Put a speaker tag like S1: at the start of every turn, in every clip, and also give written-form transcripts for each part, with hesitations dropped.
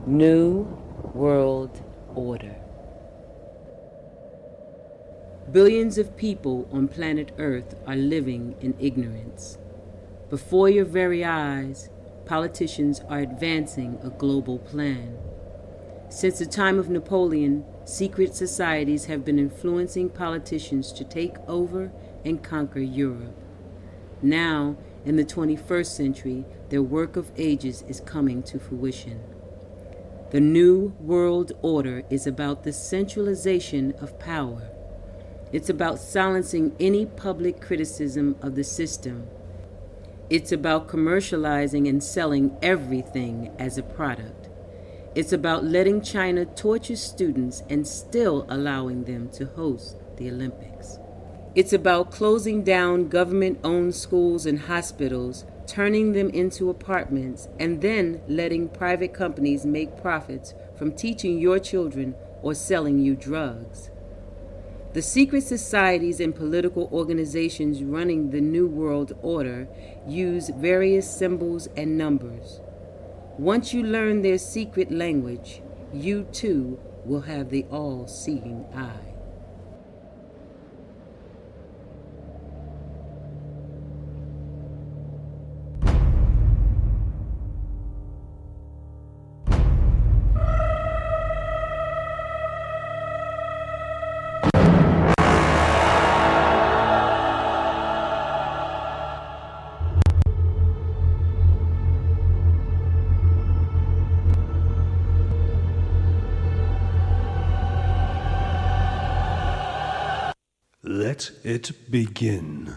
S1: New World Order. Billions of people on planet Earth are living in ignorance. Before your very eyes, politicians are advancing a global plan. Since the time of Napoleon, secret societies have been influencing politicians to take over and conquer Europe. Now, in the 21st century, their work of ages is coming to fruition. The New World Order is about the centralization of power. It's about silencing any public criticism of the system. It's about commercializing and selling everything as a product. It's about letting China torture students and still allowing them to host the Olympics. It's about closing down government-owned schools and hospitals, turning them into apartments, and then letting private companies make profits from teaching your children or selling you drugs. The secret societies and political organizations running the New World Order use various symbols and numbers. Once you learn their secret language, you too will have the all-seeing eye.
S2: Let it begin.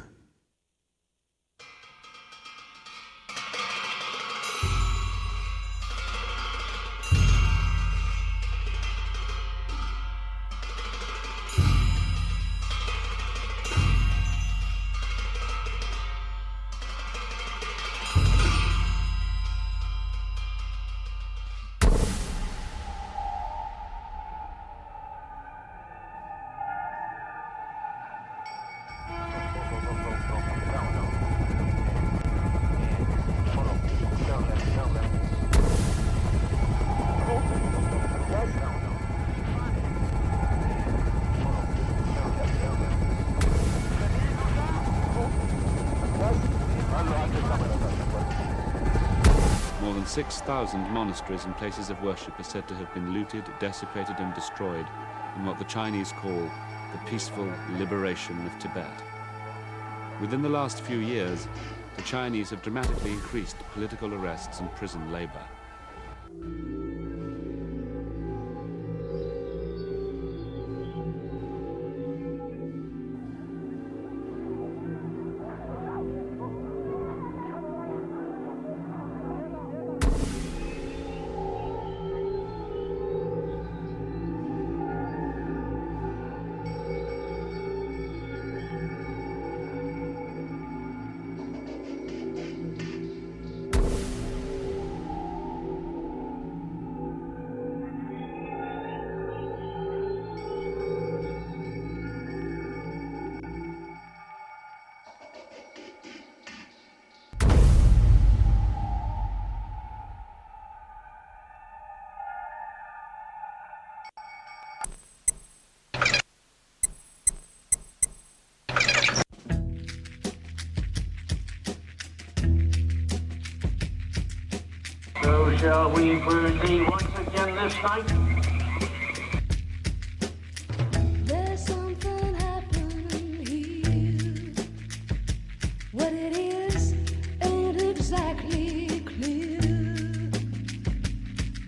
S3: More than 6,000 monasteries and places of worship are said to have been looted, desecrated and destroyed in what the Chinese call the peaceful liberation of Tibet. Within the last few years, the Chinese have dramatically increased political arrests and prison labor.
S4: So shall we proceed once again this night?
S5: There's something happening here. What it is ain't exactly clear.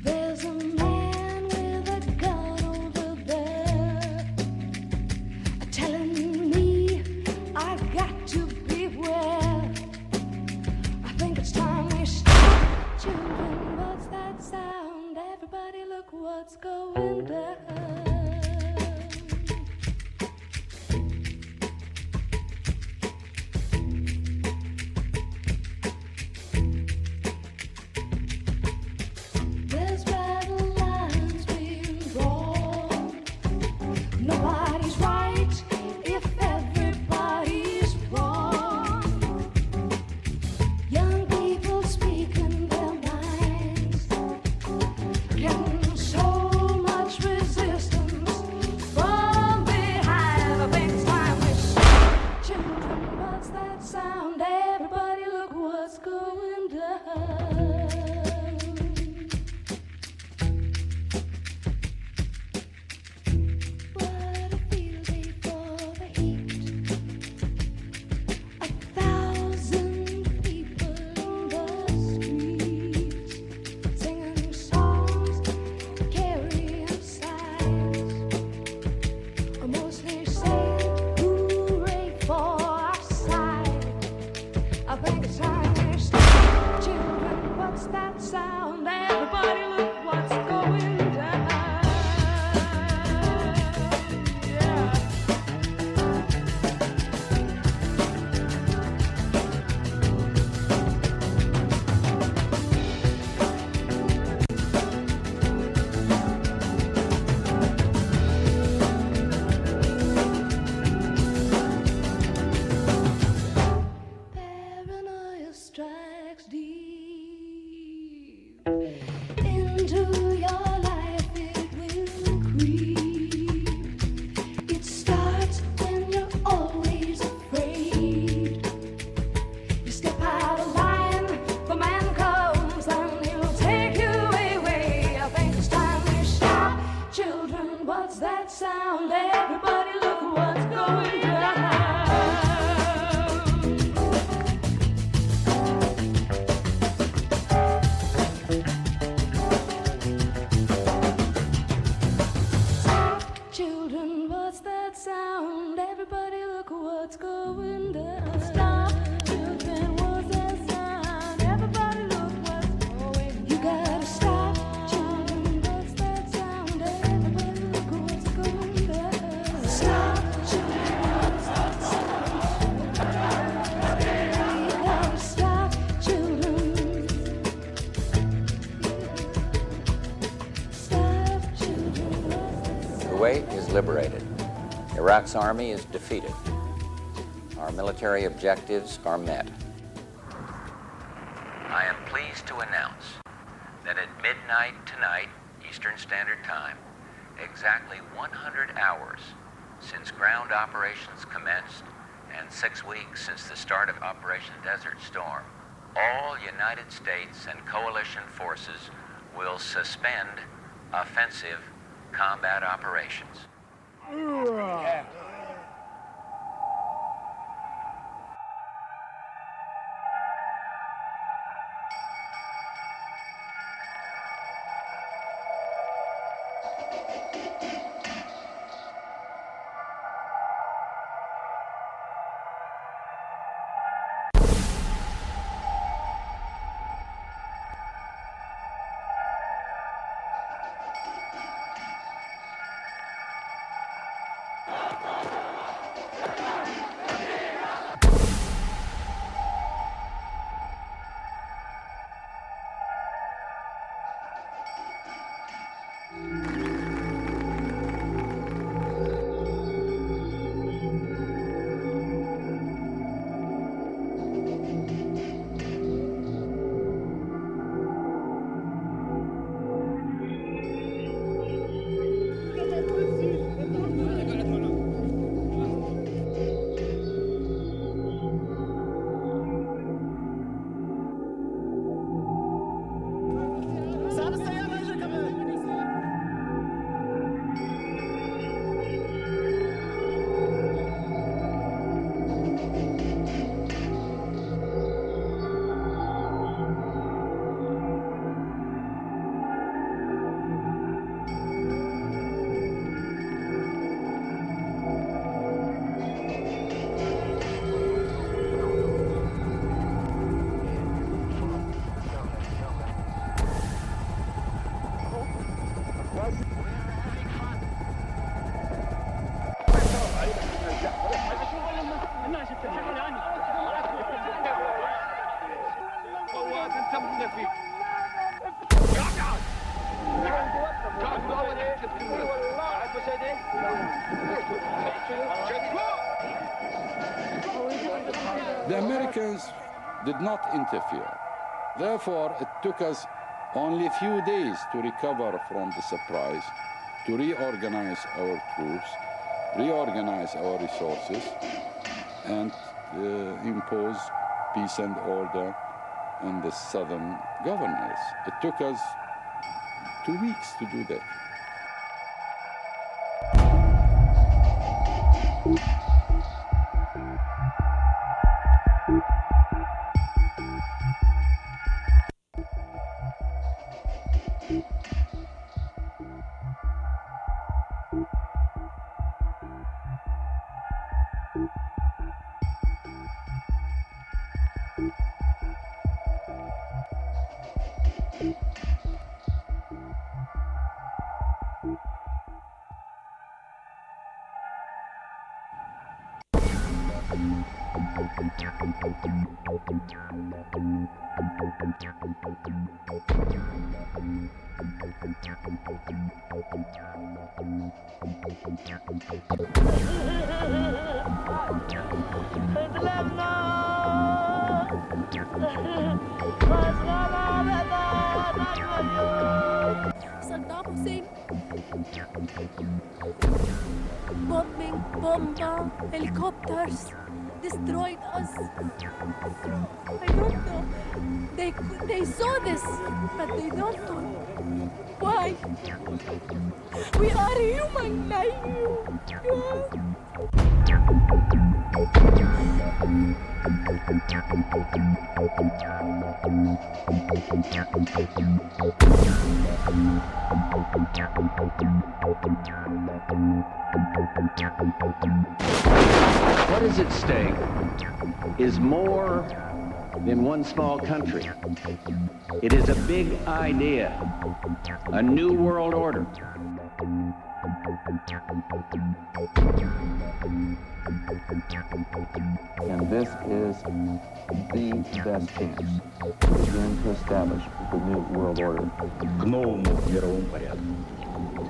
S5: There's a man with a gun over there telling me I got to beware. I think it's time we stop. Children, what's that sound? Everybody look what's going down. There's battle lines being drawn. Nobody's right if everybody's wrong. Young people speaking their minds.
S6: Kuwait is liberated. Iraq's army is defeated. Our military objectives are met. I am pleased to announce that at midnight tonight, Eastern Standard Time, exactly 100 hours since ground operations commenced and 6 weeks since the start of Operation Desert Storm, all United States and coalition forces will suspend offensive combat operations.
S7: The Americans did not interfere. Therefore, it took us only a few days to recover from the surprise, to reorganize our troops, reorganize our resources, and impose peace and order and the southern governors. It took us 2 weeks to do that.
S5: Saddam Hussein. Bombing, bomba, helicopters destroyed us. I don't know. They saw this, but they don't know why. We are human like you.
S8: What is at stake is more than one small country. It is a big idea, a new world order.
S9: And this is the best chance to begin to establish the new world order.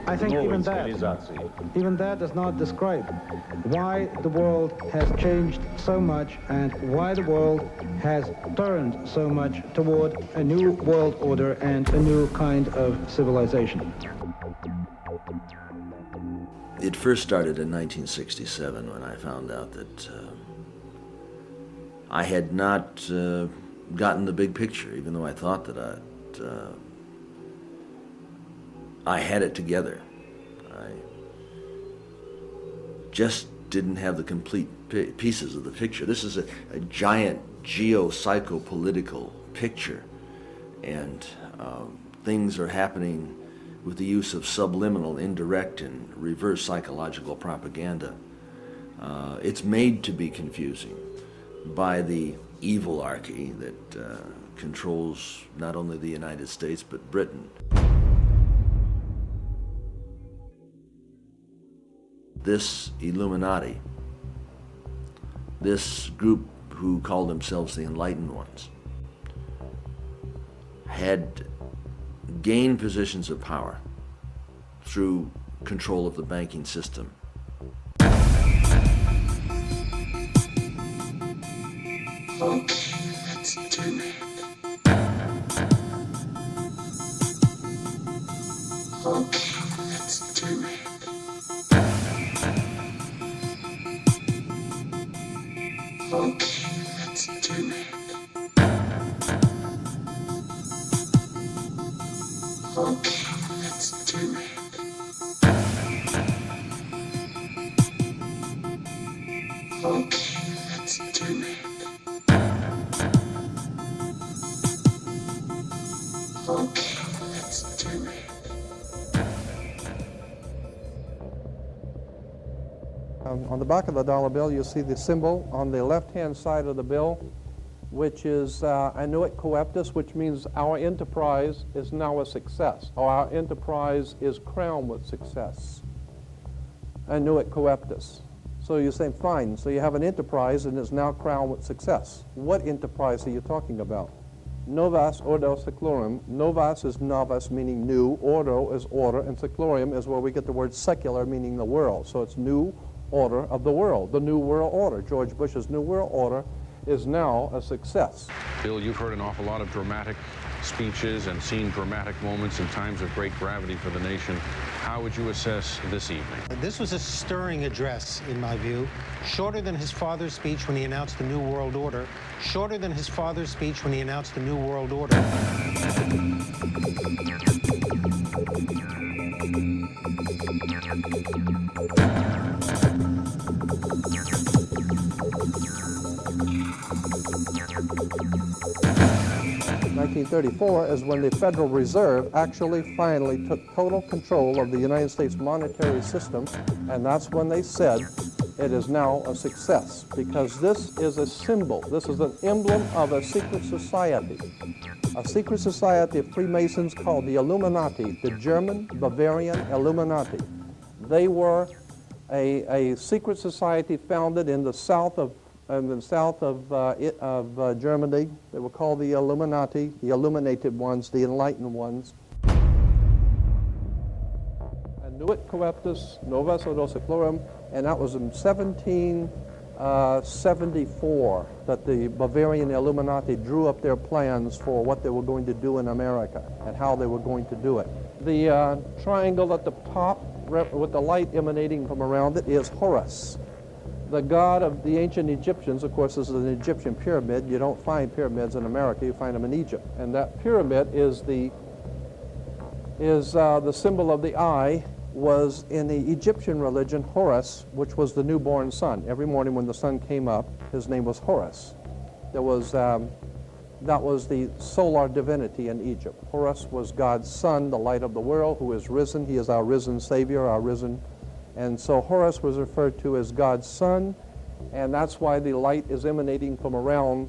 S10: I think even that does not describe why the world has changed so much and why the world has turned so much toward a new world order and a new kind of civilization.
S11: It first started in 1967 when I found out that I had not gotten the big picture, even though I thought that I had it together. I just didn't have the complete pieces of the picture. This is a giant geo-psychopolitical picture, and things are happening with the use of subliminal, indirect, and reverse psychological propaganda. It's made to be confusing by the evil archy that controls not only the United States but Britain. This Illuminati, this group who called themselves the Enlightened Ones, had gained positions of power through control of the banking system.
S5: Okay, let's do it. Okay, let's do it. Okay, let's do it. Okay, let's do it. Okay, let's do it. Okay, let's do it.
S12: On the back of the dollar bill, you'll see the symbol on the left-hand side of the bill, which is annuit coeptus, which means our enterprise is now a success, or our enterprise is crowned with success. Annuit coeptus. So you're saying, fine, so you have an enterprise and it's now crowned with success. What enterprise are you talking about? Novas ordo seclorum. Novas is novus, meaning new. Ordo is order, and seclorum is where we get the word secular, meaning the world. So it's new order of the world, the new world order. George Bush's new world order is now a success.
S13: Bill, you've heard an awful lot of dramatic speeches and seen dramatic moments in times of great gravity for the nation. How would you assess this evening?
S14: This was a stirring address, in my view, shorter than his father's speech when he announced the New World Order, shorter than his father's speech when he announced the New World Order.
S12: 1934 is when the Federal Reserve actually finally took total control of the United States monetary system, and that's when they said it is now a success, because this is a symbol, this is an emblem of a secret society of Freemasons called the Illuminati, the German Bavarian Illuminati. They were a secret society founded in the south of Germany. They were called the Illuminati, the illuminated ones, the enlightened ones. Annuit coeptis, nova sodo seclorum, and that was in 1774 that the Bavarian Illuminati drew up their plans for what they were going to do in America and how they were going to do it. The triangle at the top with the light emanating from around it is Horus. The god of the ancient Egyptians, of course, is an Egyptian pyramid. You don't find pyramids in America, you find them in Egypt. And that pyramid is the symbol of the eye, was in the Egyptian religion Horus, which was the newborn sun. Every morning when the sun came up, his name was Horus. That was the solar divinity in Egypt. Horus was God's son, the light of the world, who is risen. He is our risen Savior, our risen. And so Horus was referred to as God's son, and that's why the light is emanating from around,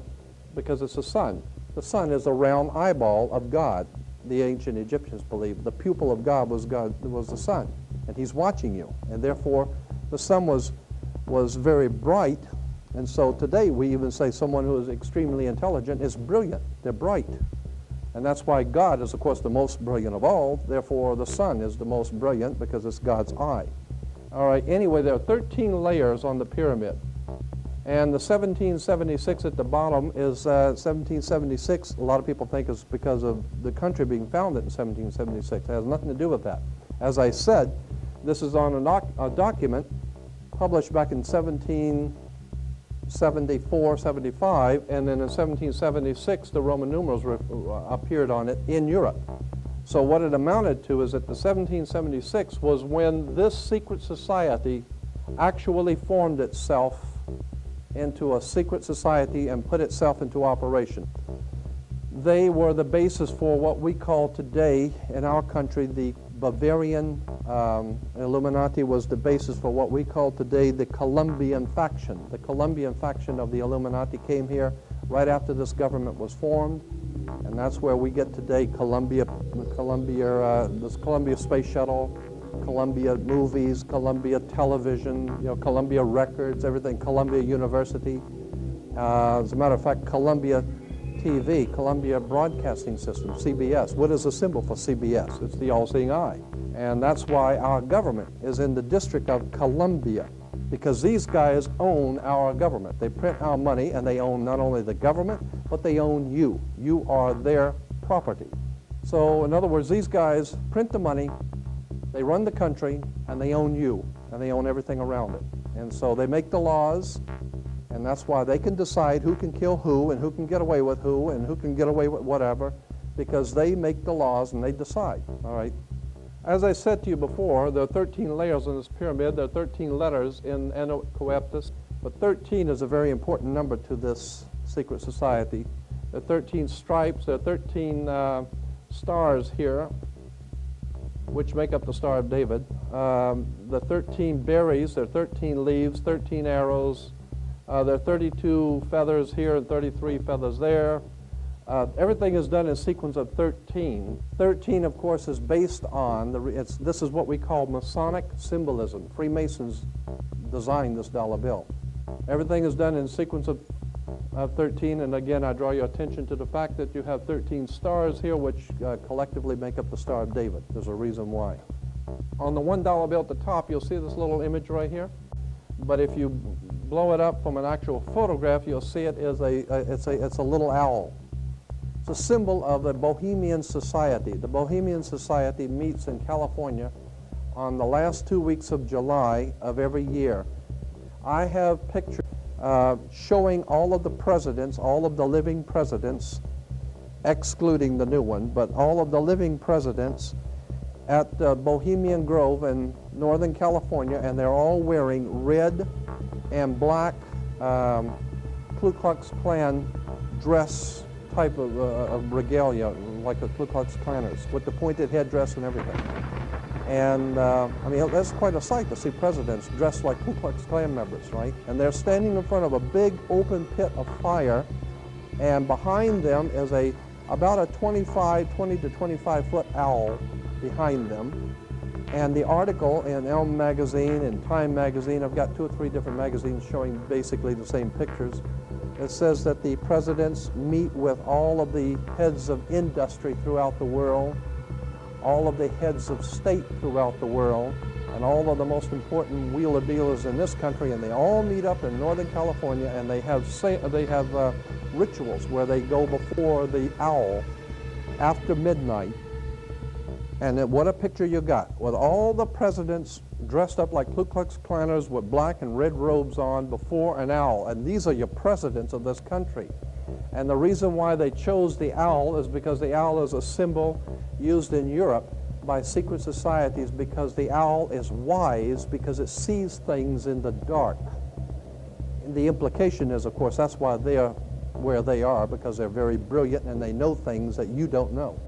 S12: because it's the sun. The sun is a round eyeball of God, the ancient Egyptians believed. The pupil of God was the sun, and he's watching you. And therefore, the sun was very bright, and so today we even say someone who is extremely intelligent is brilliant. They're bright. And that's why God is, of course, the most brilliant of all. Therefore, the sun is the most brilliant because it's God's eye. All right, anyway, there are 13 layers on the pyramid. And the 1776 at the bottom is 1776. A lot of people think it's because of the country being founded in 1776. It has nothing to do with that. As I said, this is on a document published back in 1774, 75, and then in 1776 the Roman numerals appeared on it in Europe. So what it amounted to is that the 1776 was when this secret society actually formed itself into a secret society and put itself into operation. They were the basis for what we call today in our country the Bavarian Illuminati was the basis for what we call today the Colombian faction. The Colombian faction of the Illuminati came here right after this government was formed, and that's where we get today this Columbia Space Shuttle, Columbia Movies, Columbia Television, Columbia Records, everything, Columbia University. As a matter of fact, Columbia TV, Columbia Broadcasting System, CBS. What is the symbol for CBS? It's the all-seeing eye. And that's why our government is in the District of Columbia, because these guys own our government. They print our money, and they own not only the government, but they own you. You are their property. So, in other words, these guys print the money, they run the country, and they own you, and they own everything around it. And so they make the laws, and that's why they can decide who can kill who, and who can get away with who, and who can get away with whatever, because they make the laws and they decide, all right? As I said to you before, there are 13 layers in this pyramid. There are 13 letters in Annuit Coeptis, but 13 is a very important number to this secret society. There are 13 stripes, there are 13 stars here, which make up the Star of David. The 13 berries, there are 13 leaves, 13 arrows. There are 32 feathers here and 33 feathers there. Everything is done in sequence of 13. 13, of course, is based on, this is what we call Masonic symbolism. Freemasons designed this dollar bill. Everything is done in sequence of 13, and again, I draw your attention to the fact that you have 13 stars here, which collectively make up the Star of David. There's a reason why. On the $1 bill at the top, you'll see this little image right here. but if you blow it up from an actual photograph, you'll see it is it's a little owl. It's a symbol of the Bohemian Society. The Bohemian Society meets in California on the last 2 weeks of July of every year. I have pictures showing all of the presidents, all of the living presidents, excluding the new one, but all of the living presidents at Bohemian Grove in Northern California, and they're all wearing red and black Ku Klux Klan dress type of regalia, like the Ku Klux Klanners, with the pointed headdress and everything. And I mean, that's quite a sight to see presidents dressed like Ku Klux Klan members, right? And they're standing in front of a big open pit of fire, and behind them is about a 20 to 25 foot owl behind them. And the article in Elm magazine and Time magazine, I've got 2 or 3 different magazines showing basically the same pictures. It says that the presidents meet with all of the heads of industry throughout the world, all of the heads of state throughout the world, and all of the most important wheeler dealers in this country, and they all meet up in Northern California, and they have rituals where they go before the owl after midnight. And what a picture you got, with all the presidents dressed up like Ku Klux Klanners with black and red robes on before an owl. And these are your presidents of this country. And the reason why they chose the owl is because the owl is a symbol used in Europe by secret societies, because the owl is wise, because it sees things in the dark. And the implication is, of course, that's why they are where they are, because they're very brilliant and they know things that you don't know.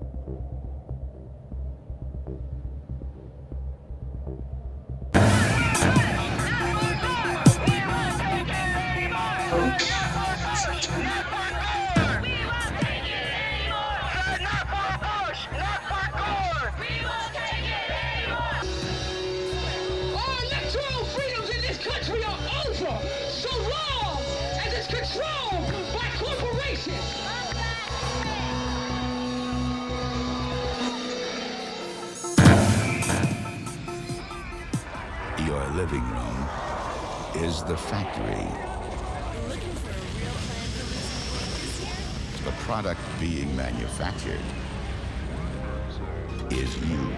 S15: Your living room is the factory. The product being manufactured is you.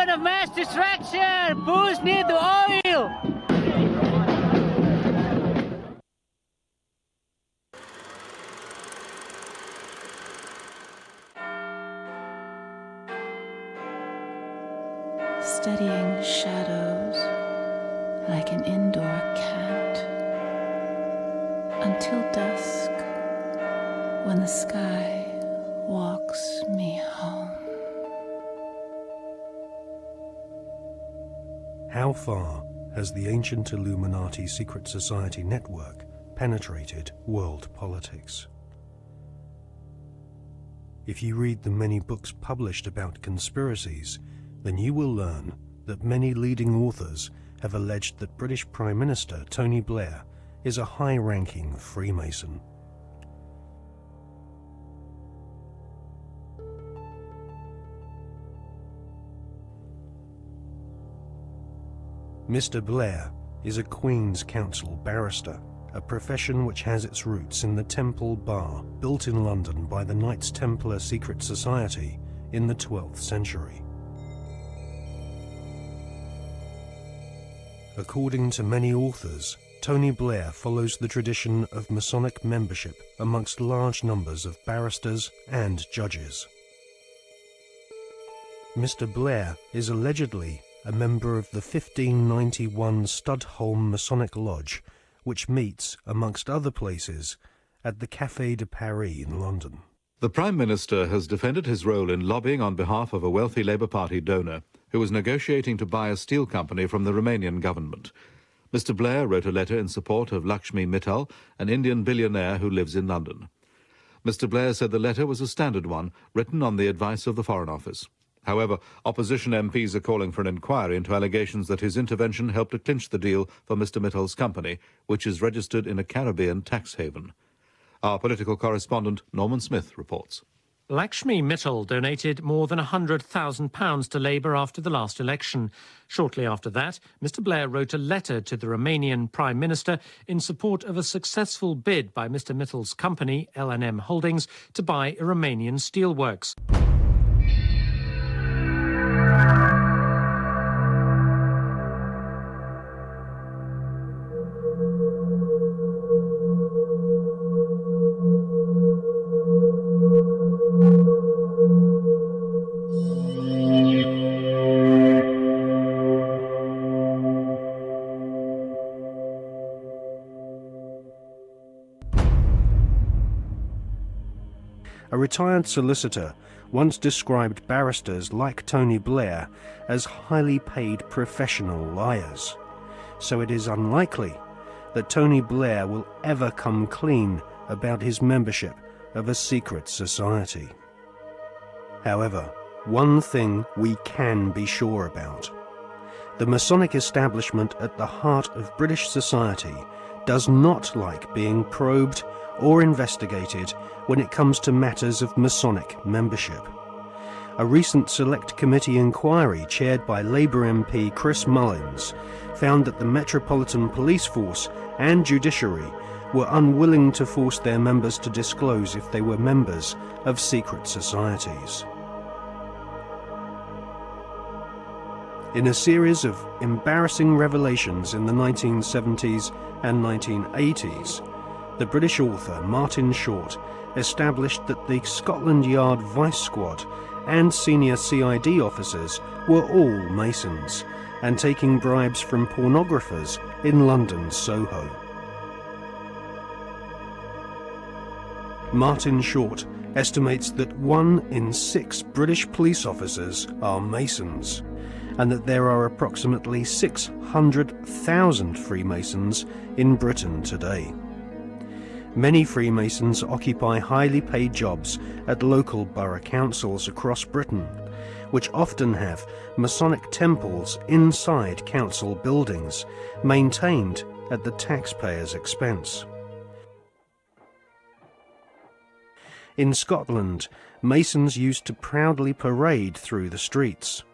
S16: Of mass distraction! Bulls need the oil!
S17: Studying shadows like an indoor cat until dusk, when the sky walks me home.
S2: How far has the ancient Illuminati secret society network penetrated world politics? If you read the many books published about conspiracies, then you will learn that many leading authors have alleged that British Prime Minister Tony Blair is a high-ranking Freemason. Mr. Blair is a Queen's Counsel barrister, a profession which has its roots in the Temple Bar, built in London by the Knights Templar secret society in the 12th century. According to many authors, Tony Blair follows the tradition of Masonic membership amongst large numbers of barristers and judges. Mr. Blair is allegedly a member of the 1591 Studholme Masonic Lodge, which meets, amongst other places, at the Café de Paris in London.
S18: The Prime Minister has defended his role in lobbying on behalf of a wealthy Labour Party donor who was negotiating to buy a steel company from the Romanian government. Mr. Blair wrote a letter in support of Lakshmi Mittal, an Indian billionaire who lives in London. Mr. Blair said the letter was a standard one, written on the advice of the Foreign Office. However, opposition MPs are calling for an inquiry into allegations that his intervention helped to clinch the deal for Mr. Mittal's company, which is registered in a Caribbean tax haven. Our political correspondent, Norman Smith, reports.
S19: Lakshmi Mittal donated more than £100,000 to Labour after the last election. Shortly after that, Mr. Blair wrote a letter to the Romanian Prime Minister in support of a successful bid by Mr. Mittal's company, L&M Holdings, to buy a Romanian steelworks.
S2: A retired solicitor once described barristers like Tony Blair as highly paid professional liars. So it is unlikely that Tony Blair will ever come clean about his membership of a secret society. However, one thing we can be sure about. The Masonic establishment at the heart of British society does not like being probed or investigated when it comes to matters of Masonic membership. A recent Select Committee inquiry chaired by Labour MP Chris Mullins found that the Metropolitan Police Force and Judiciary were unwilling to force their members to disclose if they were members of secret societies. In a series of embarrassing revelations in the 1970s and 1980s, the British author Martin Short established that the Scotland Yard Vice Squad and senior CID officers were all Masons and taking bribes from pornographers in London's Soho. Martin Short estimates that 1 in 6 British police officers are Masons, and that there are approximately 600,000 Freemasons in Britain today. Many Freemasons occupy highly paid jobs at local borough councils across Britain, which often have Masonic temples inside council buildings, maintained at the taxpayer's expense. In Scotland, Masons used to proudly parade through the streets.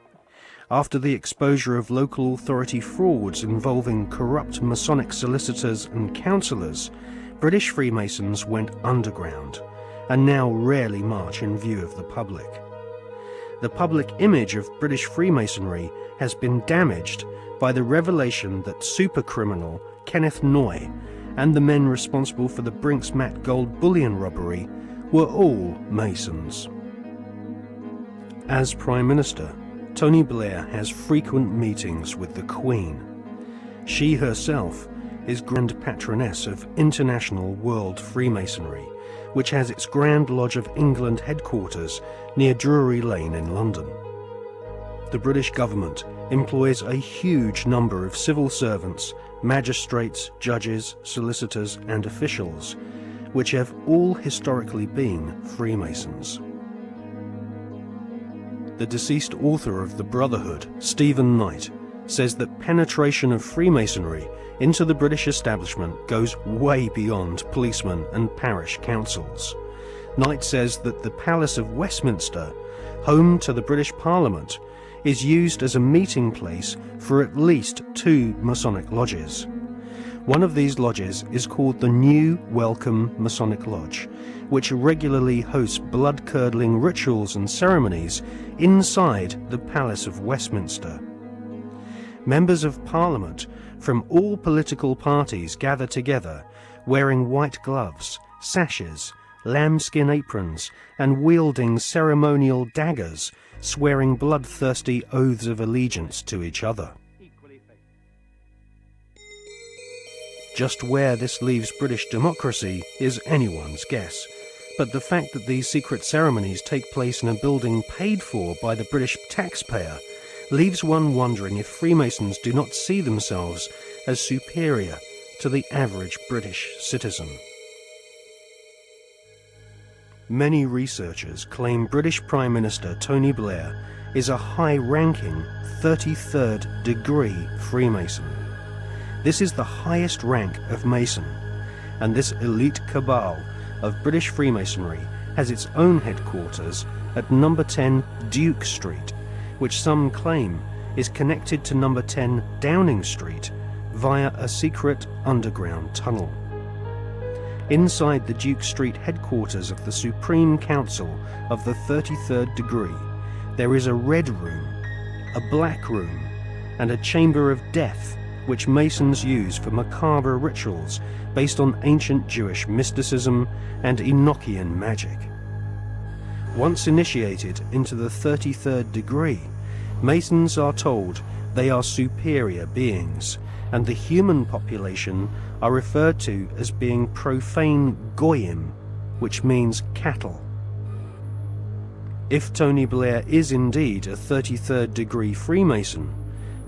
S2: After the exposure of local authority frauds involving corrupt Masonic solicitors and councillors, British Freemasons went underground and now rarely march in view of the public. The public image of British Freemasonry has been damaged by the revelation that supercriminal Kenneth Noye and the men responsible for the Brinks-Mat gold bullion robbery were all Masons. As Prime Minister, Tony Blair has frequent meetings with the Queen. She herself is Grand Patroness of International World Freemasonry, which has its Grand Lodge of England headquarters near Drury Lane in London. The British government employs a huge number of civil servants, magistrates, judges, solicitors and officials, which have all historically been Freemasons. The deceased author of The Brotherhood, Stephen Knight, says that penetration of Freemasonry into the British establishment goes way beyond policemen and parish councils. Knight says that the Palace of Westminster, home to the British Parliament, is used as a meeting place for at least 2 Masonic lodges. One of these lodges is called the New Welcome Masonic Lodge, which regularly hosts blood-curdling rituals and ceremonies inside the Palace of Westminster. Members of Parliament from all political parties gather together, wearing white gloves, sashes, lambskin aprons, and wielding ceremonial daggers, swearing bloodthirsty oaths of allegiance to each other. Just where this leaves British democracy is anyone's guess, but the fact that these secret ceremonies take place in a building paid for by the British taxpayer leaves one wondering if Freemasons do not see themselves as superior to the average British citizen. Many researchers claim British Prime Minister Tony Blair is a high-ranking 33rd degree Freemason. This is the highest rank of Mason, and this elite cabal of British Freemasonry has its own headquarters at number 10 Duke Street, which some claim is connected to number 10 Downing Street via a secret underground tunnel. Inside the Duke Street headquarters of the Supreme Council of the 33rd degree, there is a red room, a black room, and a chamber of death which Masons use for macabre rituals based on ancient Jewish mysticism and Enochian magic. Once initiated into the 33rd degree, Masons are told they are superior beings, and the human population are referred to as being profane goyim, which means cattle. If Tony Blair is indeed a 33rd degree Freemason,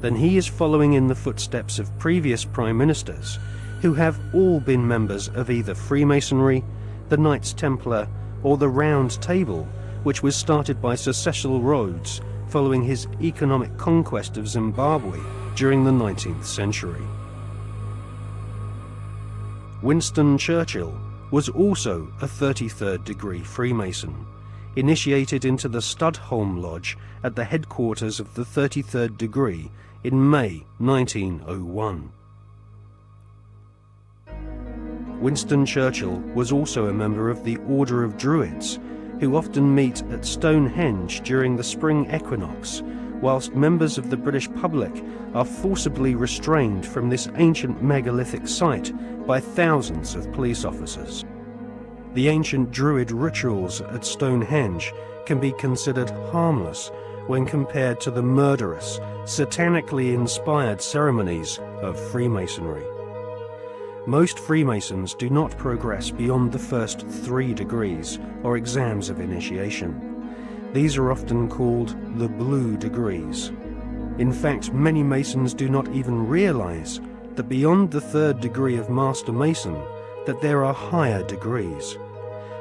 S2: then he is following in the footsteps of previous Prime Ministers who have all been members of either Freemasonry, the Knights Templar, or the Round Table, which was started by Sir Cecil Rhodes following his economic conquest of Zimbabwe during the 19th century. Winston Churchill was also a 33rd degree Freemason, initiated into the Studholme Lodge at the headquarters of the 33rd degree in May 1901. Winston Churchill was also a member of the Order of Druids, who often meet at Stonehenge during the spring equinox, whilst members of the British public are forcibly restrained from this ancient megalithic site by thousands of police officers. The ancient Druid rituals at Stonehenge can be considered harmless when compared to the murderous, satanically inspired ceremonies of Freemasonry. Most Freemasons do not progress beyond the first 3 degrees or exams of initiation. These are often called the blue degrees. In fact, many Masons do not even realize that beyond the 3rd degree of Master Mason, that there are higher degrees.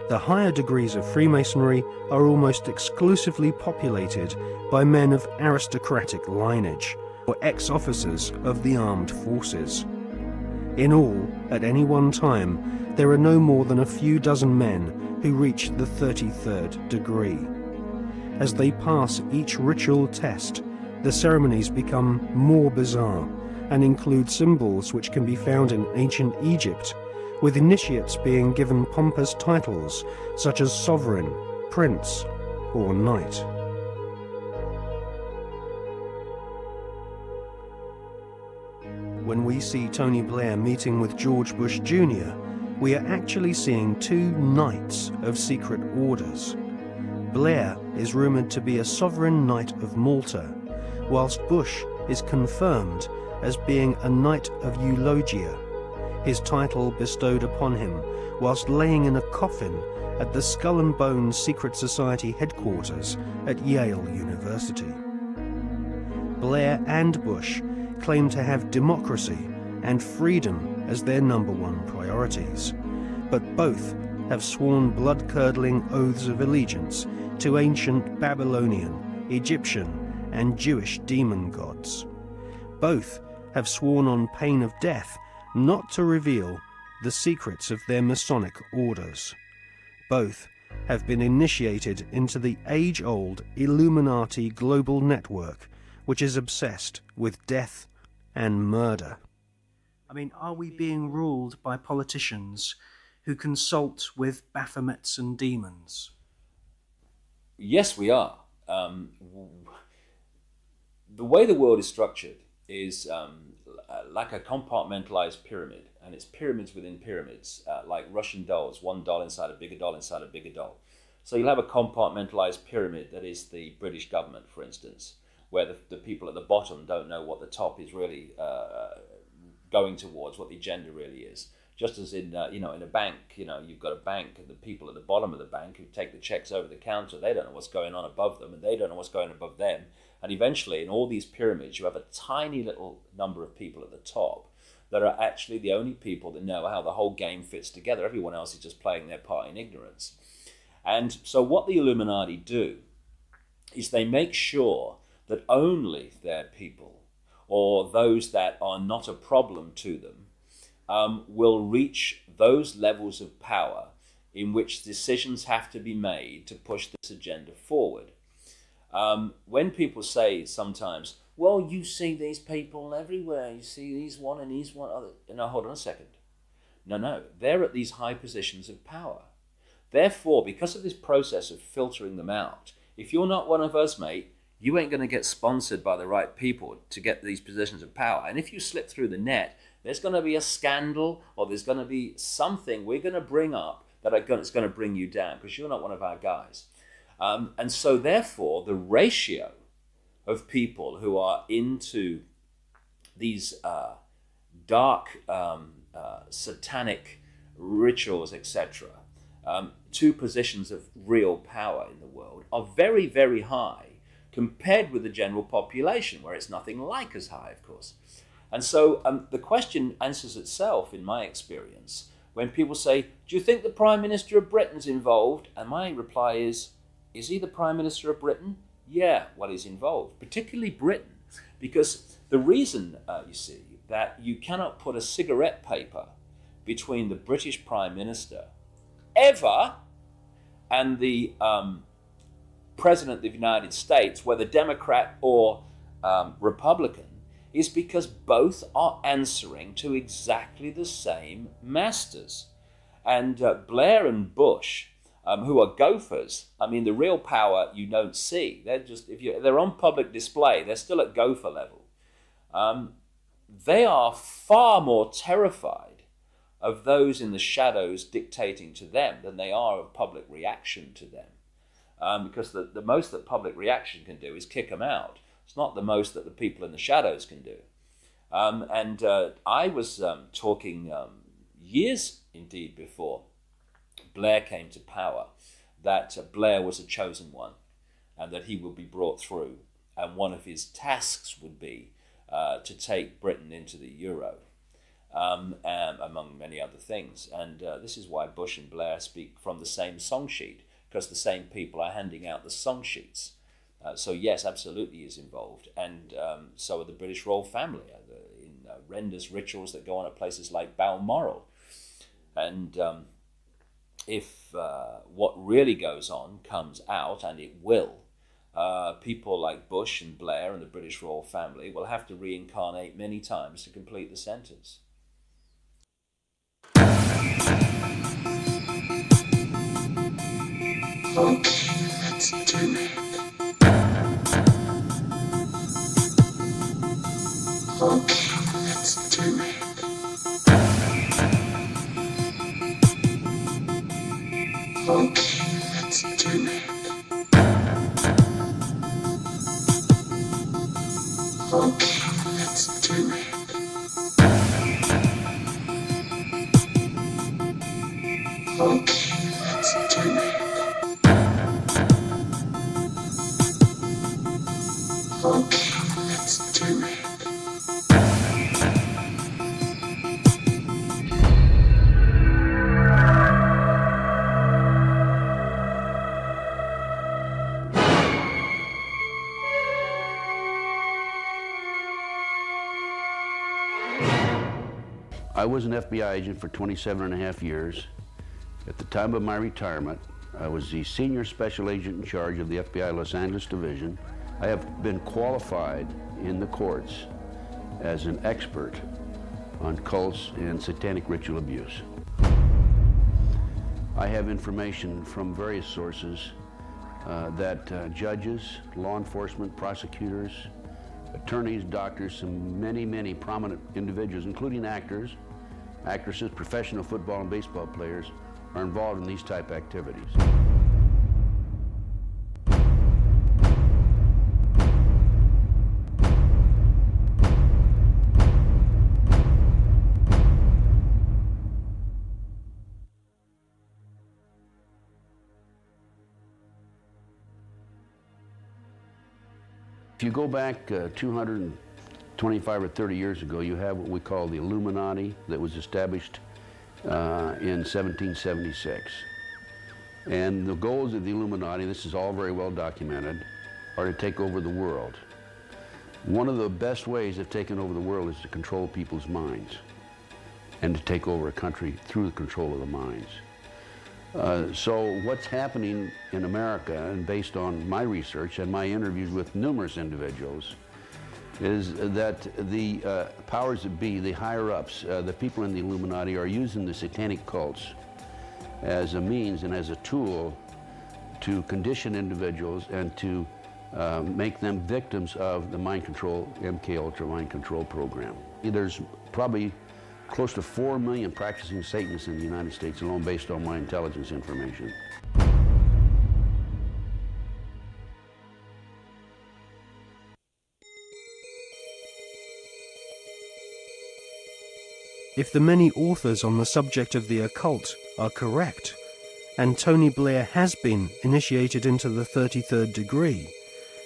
S2: The higher degrees of Freemasonry are almost exclusively populated by men of aristocratic lineage, or ex-officers of the armed forces. In all, at any one time, there are no more than a few dozen men who reach the 33rd degree. As they pass each ritual test, the ceremonies become more bizarre and include symbols which can be found in ancient Egypt, with initiates being given pompous titles such as sovereign, prince, or knight. When we see Tony Blair meeting with George Bush Jr., we are actually seeing 2 knights of secret orders. Blair is rumoured to be a sovereign knight of Malta, whilst Bush is confirmed as being a knight of Eulogia, his title bestowed upon him whilst laying in a coffin at the Skull and Bones Secret Society headquarters at Yale University. Blair and Bush claim to have democracy and freedom as their #1 priorities, but both have sworn blood-curdling oaths of allegiance to ancient Babylonian, Egyptian, and Jewish demon gods. Both have sworn on pain of death not to reveal the secrets of their Masonic orders. Both have been initiated into the age-old Illuminati global network, which is obsessed with death and murder. I mean, are we being ruled by politicians who consult with Baphomets and demons?
S20: Yes, we are. The way the world is structured is like a compartmentalized pyramid, and it's pyramids within pyramids, like Russian dolls, one doll inside a bigger doll inside a bigger doll. So you'll have a compartmentalized pyramid that is the British government, for instance, where the people at the bottom don't know what the top is really going towards, what the agenda really is. Just as in in a bank, you've got a bank, and the people at the bottom of the bank who take the checks over the counter, they don't know what's going on above them, and they don't know what's going on above them. And eventually, in all these pyramids, you have a tiny little number of people at the top that are actually the only people that know how the whole game fits together. Everyone else is just playing their part in ignorance. And so what the Illuminati do is they make sure that only their people, or those that are not a problem to them, will reach those levels of power in which decisions have to be made to push this agenda forward. When people say sometimes, well, you see these people everywhere, you see these one and these one other. No, hold on a second. No, they're at these high positions of power. Therefore, because of this process of filtering them out, if you're not one of us, mate, you ain't going to get sponsored by the right people to get these positions of power. And if you slip through the net, there's going to be a scandal, or there's going to be something we're going to bring up it's going to bring you down because you're not one of our guys. And so therefore, the ratio of people who are into these dark satanic rituals, etc., to positions of real power in the world are very, very high compared with the general population, where it's nothing like as high, of course. And so the question answers itself, in my experience, when people say, do you think the Prime Minister of Britain's involved? And my reply is he the Prime Minister of Britain? Yeah, well, he's involved, particularly Britain, because the reason, you see, that you cannot put a cigarette paper between the British Prime Minister ever and the President of the United States, whether Democrat or Republican, is because both are answering to exactly the same masters. And Blair and Bush, who are gophers, I mean, the real power you don't see. They're just, they're on public display, they're still at gopher level. They are far more terrified of those in the shadows dictating to them than they are of public reaction to them. Because the most that public reaction can do is kick them out. It's not the most that the people in the shadows can do. And I was talking years indeed before Blair came to power, that Blair was a chosen one and that he would be brought through. And one of his tasks would be to take Britain into the euro, among many other things. And this is why Bush and Blair speak from the same song sheet, because the same people are handing out the song sheets. So yes, absolutely is involved. And so are the British royal family in horrendous rituals that go on at places like Balmoral. And if what really goes on comes out, and it will, people like Bush and Blair and the British royal family will have to reincarnate many times to complete the sentence.
S5: Okay, let's do it. Okay, let's do it. Okay, let's do it. Okay, let's do it. Okay, let's do it. Okay, let's do it.
S21: I was an FBI agent for 27.5 years. At the time of my retirement, I was the senior special agent in charge of the FBI Los Angeles Division. I have been qualified in the courts as an expert on cults and satanic ritual abuse. I have information from various sources that judges, law enforcement, prosecutors, attorneys, doctors, and many prominent individuals, including actors, actresses, professional football and baseball players, are involved in these type activities. If you go back 200 25 or 30 years ago, you have what we call the Illuminati that was established in 1776. And the goals of the Illuminati, this is all very well documented, are to take over the world. One of the best ways of taking over the world is to control people's minds and to take over a country through the control of the minds. So what's happening in America, and based on my research and my interviews with numerous individuals, is that the powers that be, the higher-ups, the people in the Illuminati are using the satanic cults as a means and as a tool to condition individuals and to make them victims of the mind control, MK Ultra mind control program. There's probably close to 4 million practicing Satanists in the United States alone, based on my intelligence information.
S2: If the many authors on the subject of the occult are correct, and Tony Blair has been initiated into the 33rd degree,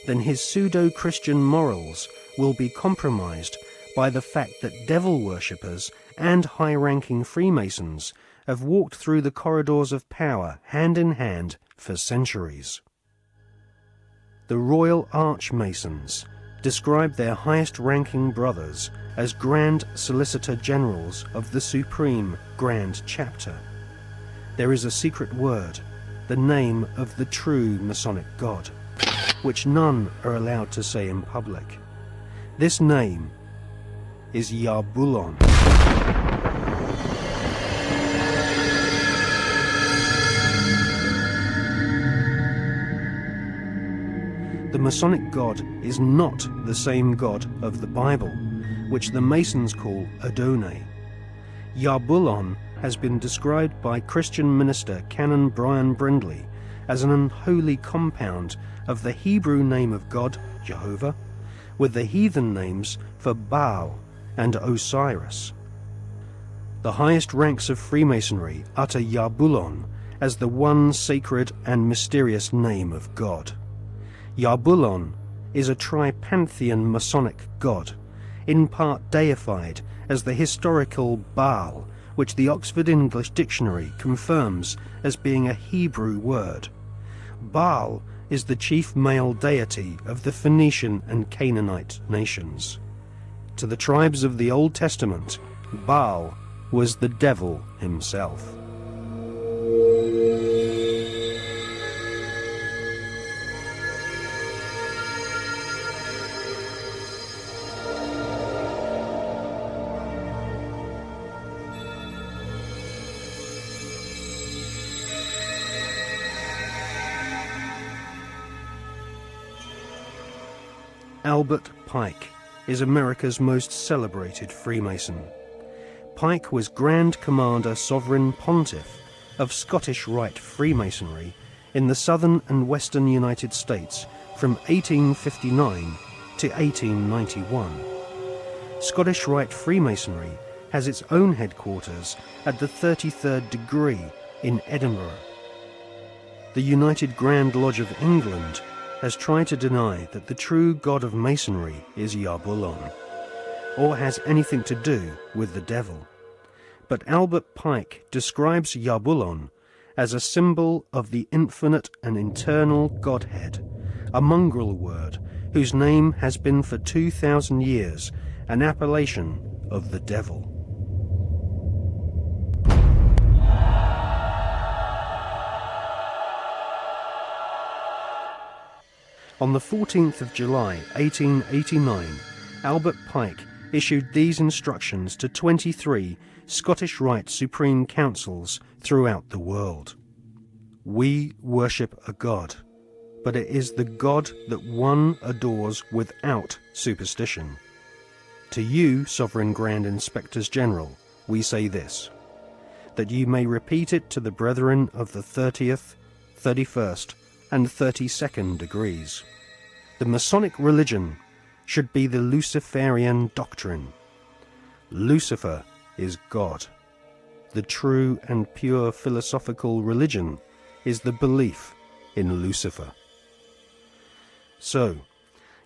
S2: then his pseudo-Christian morals will be compromised by the fact that devil worshippers and high-ranking Freemasons have walked through the corridors of power hand in hand for centuries. The Royal Archmasons describe their highest-ranking brothers as Grand Solicitor Generals of the Supreme Grand Chapter. There is a secret word, the name of the true Masonic God, which none are allowed to say in public. This name is Yarbulon. The Masonic God is not the same God of the Bible, which the Masons call Adonai. Yarbulon has been described by Christian minister Canon Brian Brindley as an unholy compound of the Hebrew name of God, Jehovah, with the heathen names for Baal and Osiris. The highest ranks of Freemasonry utter Yarbulon as the one sacred and mysterious name of God. Yarbulon is a tripantheon Masonic god, in part deified as the historical Baal, which the Oxford English Dictionary confirms as being a Hebrew word. Baal is the chief male deity of the Phoenician and Canaanite nations. To the tribes of the Old Testament, Baal was the devil himself. Albert Pike is America's most celebrated Freemason. Pike was Grand Commander Sovereign Pontiff of Scottish Rite Freemasonry in the southern and western United States from 1859 to 1891. Scottish Rite Freemasonry has its own headquarters at the 33rd degree in Edinburgh. The United Grand Lodge of England has tried to deny that the true god of Masonry is Yarbulon, or has anything to do with the devil. But Albert Pike describes Yarbulon as a symbol of the infinite and eternal Godhead, a mongrel word whose name has been for 2,000 years an appellation of the devil. On the 14th of July, 1889, Albert Pike issued these instructions to 23 Scottish Rite Supreme Councils throughout the world. We worship a God, but it is the God that one adores without superstition. To you, Sovereign Grand Inspectors General, we say this, that you may repeat it to the brethren of the 30th, 31st, and 32nd degrees. The Masonic religion should be the Luciferian doctrine. Lucifer is God. The true and pure philosophical religion is the belief in Lucifer. So,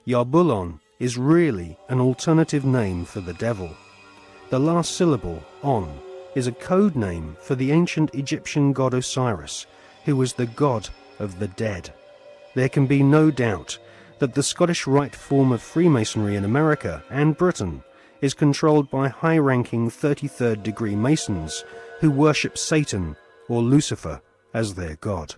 S2: Yarbulon is really an alternative name for the devil. The last syllable, On, is a code name for the ancient Egyptian god Osiris, who was the god of the dead. There can be no doubt that the Scottish Rite form of Freemasonry in America and Britain is controlled by high-ranking 33rd degree Masons who worship Satan or Lucifer as their god.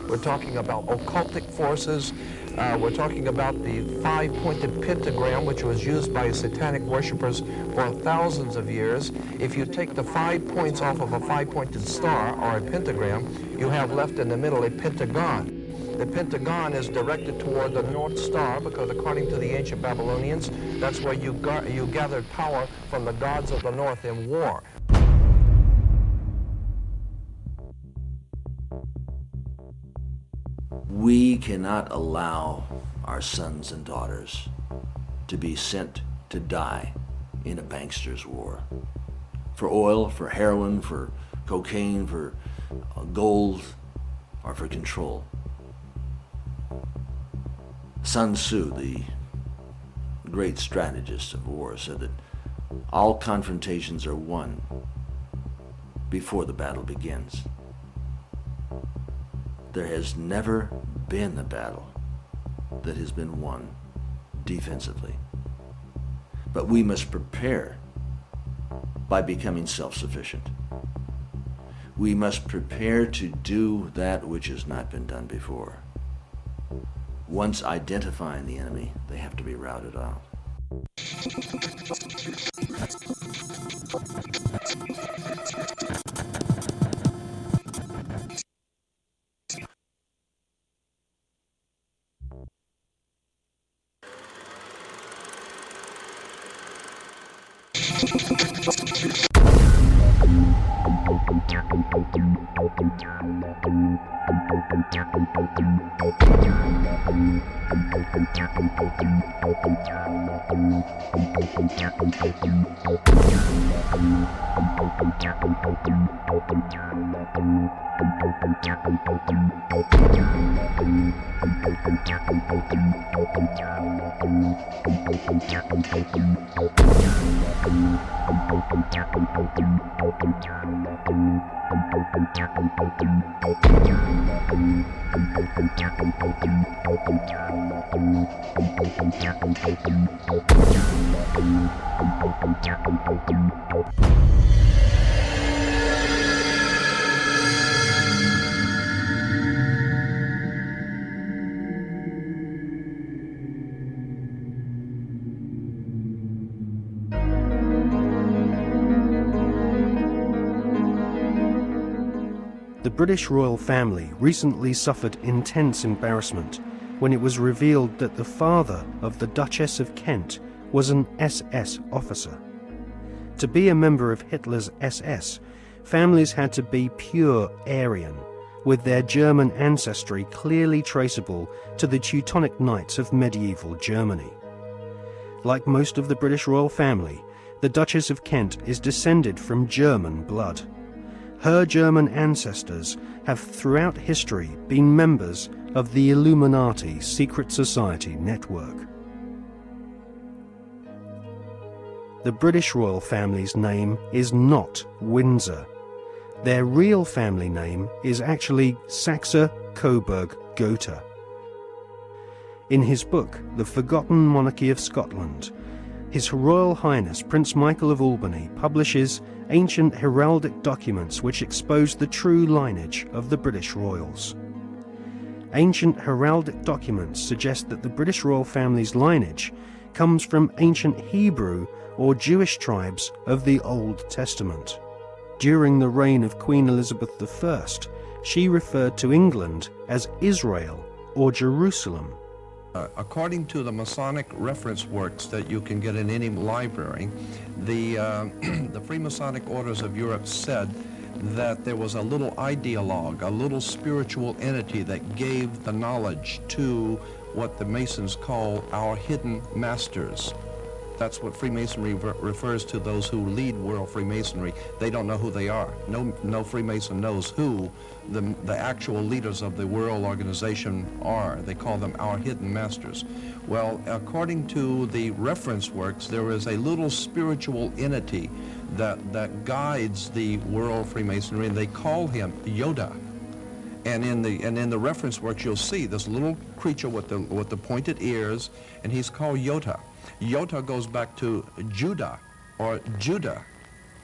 S12: We're talking about occultic forces. We're talking about the five-pointed pentagram, which was used by satanic worshippers for thousands of years. If you take the 5 points off of a five-pointed star or a pentagram, you have left in the middle a pentagon. The pentagon is directed toward the North Star because according to the ancient Babylonians, that's where you gathered power from the gods of the North in war.
S11: We cannot allow our sons and daughters to be sent to die in a bankster's war. For oil, for heroin, for cocaine, for gold, or for control. Sun Tzu, the great strategist of war, said that all confrontations are won before the battle begins. There has never been a battle that has been won defensively. But we must prepare by becoming self-sufficient. We must prepare to do that which has not been done before. Once identifying the enemy, they have to be routed out.
S2: The British royal family recently suffered intense embarrassment when it was revealed that the father of the Duchess of Kent was an SS officer. To be a member of Hitler's SS, families had to be pure Aryan, with their German ancestry clearly traceable to the Teutonic Knights of medieval Germany. Like most of the British royal family, the Duchess of Kent is descended from German blood. Her German ancestors have throughout history been members of the Illuminati secret society network. The British royal family's name is not Windsor. Their real family name is actually Saxe-Coburg-Gotha. In his book, The Forgotten Monarchy of Scotland, His Royal Highness Prince Michael of Albany publishes ancient heraldic documents which expose the true lineage of the British royals. Ancient heraldic documents suggest that the British royal family's lineage comes from ancient Hebrew or Jewish tribes of the Old Testament. During the reign of Queen Elizabeth I, she referred to England as Israel or Jerusalem.
S12: According to the Masonic reference works that you can get in any library, the Freemasonic Orders of Europe said that there was a little ideologue, a little spiritual entity that gave the knowledge to what the Masons call our hidden masters. That's what Freemasonry refers to, those who lead world Freemasonry. They don't know who they are. No Freemason knows who the actual leaders of the world organization are. They call them our hidden masters. Well, according to the reference works, there is a little spiritual entity that guides the world Freemasonry, and they call him Yoda. And in the reference works, you'll see this little creature with the pointed ears, and he's called Yota. Yota goes back to Judah, or Judah,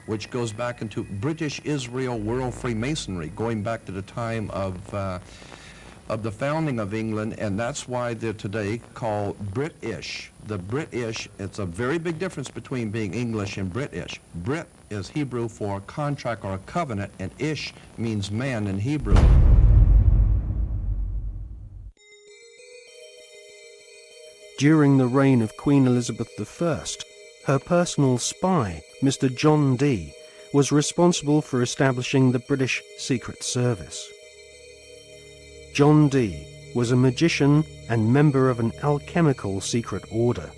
S12: which goes back into British Israel World Freemasonry, going back to the time of the founding of England, and that's why they're today called British. The British, it's a very big difference between being English and British. Brit is Hebrew for contract or covenant, and Ish means man in Hebrew.
S2: During the reign of Queen Elizabeth I, her personal spy, Mr. John Dee, was responsible for establishing the British Secret Service. John Dee was a magician and member of an alchemical secret order.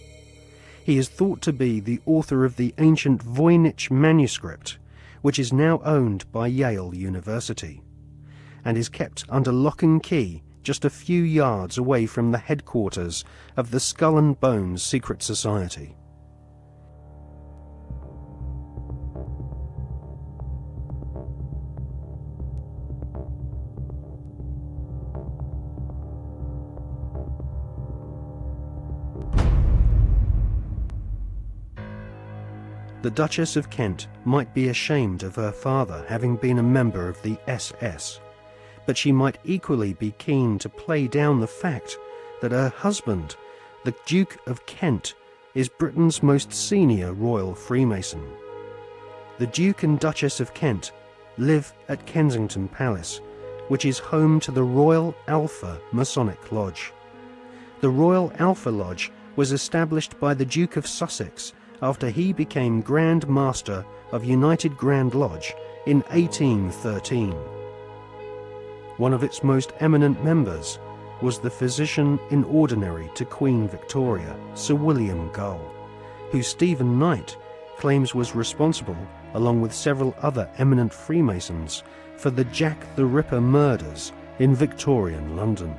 S2: He is thought to be the author of the ancient Voynich manuscript, which is now owned by Yale University, and is kept under lock and key just a few yards away from the headquarters of the Skull and Bones Secret Society. The Duchess of Kent might be ashamed of her father having been a member of the SS, but she might equally be keen to play down the fact that her husband, the Duke of Kent, is Britain's most senior royal Freemason. The Duke and Duchess of Kent live at Kensington Palace, which is home to the Royal Alpha Masonic Lodge. The Royal Alpha Lodge was established by the Duke of Sussex after he became Grand Master of United Grand Lodge in 1813. One of its most eminent members was the physician in ordinary to Queen Victoria, Sir William Gull, who Stephen Knight claims was responsible, along with several other eminent Freemasons, for the Jack the Ripper murders in Victorian London.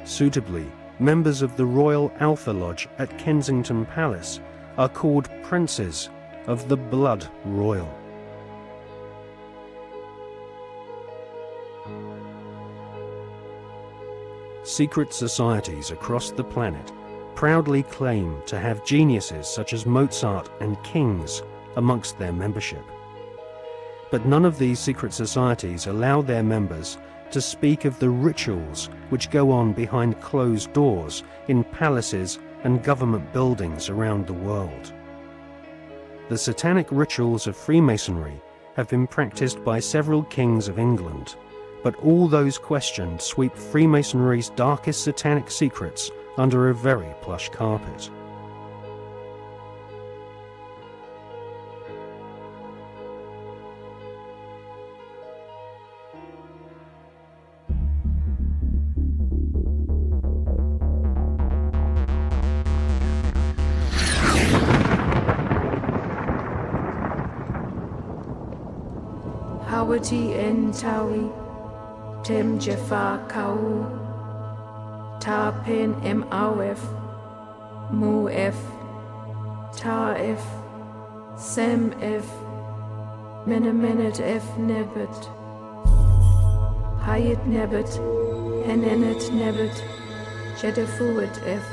S2: Suitably, members of the Royal Alpha Lodge at Kensington Palace are called Princes of the Blood Royal. Secret societies across the planet proudly claim to have geniuses such as Mozart and kings amongst their membership. But none of these secret societies allow their members to speak of the rituals which go on behind closed doors in palaces and government buildings around the world. The satanic rituals of Freemasonry have been practiced by several kings of England, but all those questioned sweep Freemasonry's darkest satanic secrets under a very plush carpet.
S5: Hawati en Tawi, Tem Jafar Kau, Ta Pen M Awef, Mu F, Ta F, Sem F, Menemenet F Nebet, Hayet Nebet, Henenet Nebet, Jedefuet F,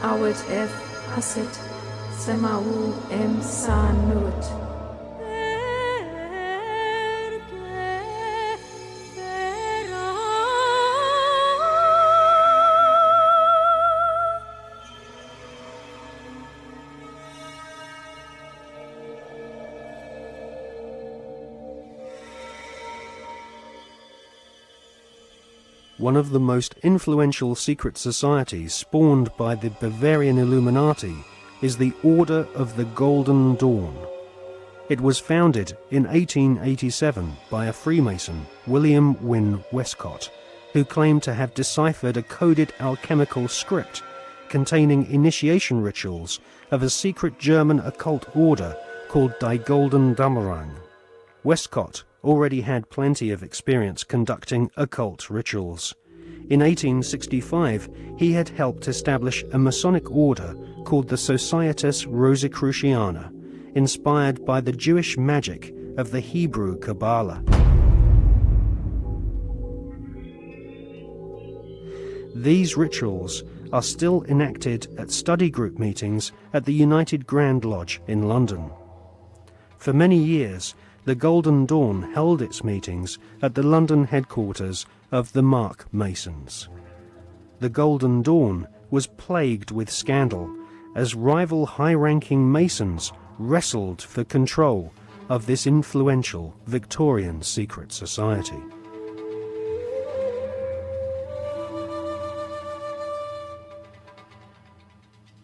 S5: Awet F, Haset, Semau M San Nuet.
S2: One of the most influential secret societies spawned by the Bavarian Illuminati is the Order of the Golden Dawn. It was founded in 1887 by a Freemason, William Wynne Westcott, who claimed to have deciphered a coded alchemical script containing initiation rituals of a secret German occult order called Die Golden Dammerung. Westcott already had plenty of experience conducting occult rituals. In 1865, he had helped establish a Masonic order called the Societas Rosicruciana, inspired by the Jewish magic of the Hebrew Kabbalah. These rituals are still enacted at study group meetings at the United Grand Lodge in London. For many years, the Golden Dawn held its meetings at the London headquarters of the Mark Masons. The Golden Dawn was plagued with scandal as rival high-ranking Masons wrestled for control of this influential Victorian secret society.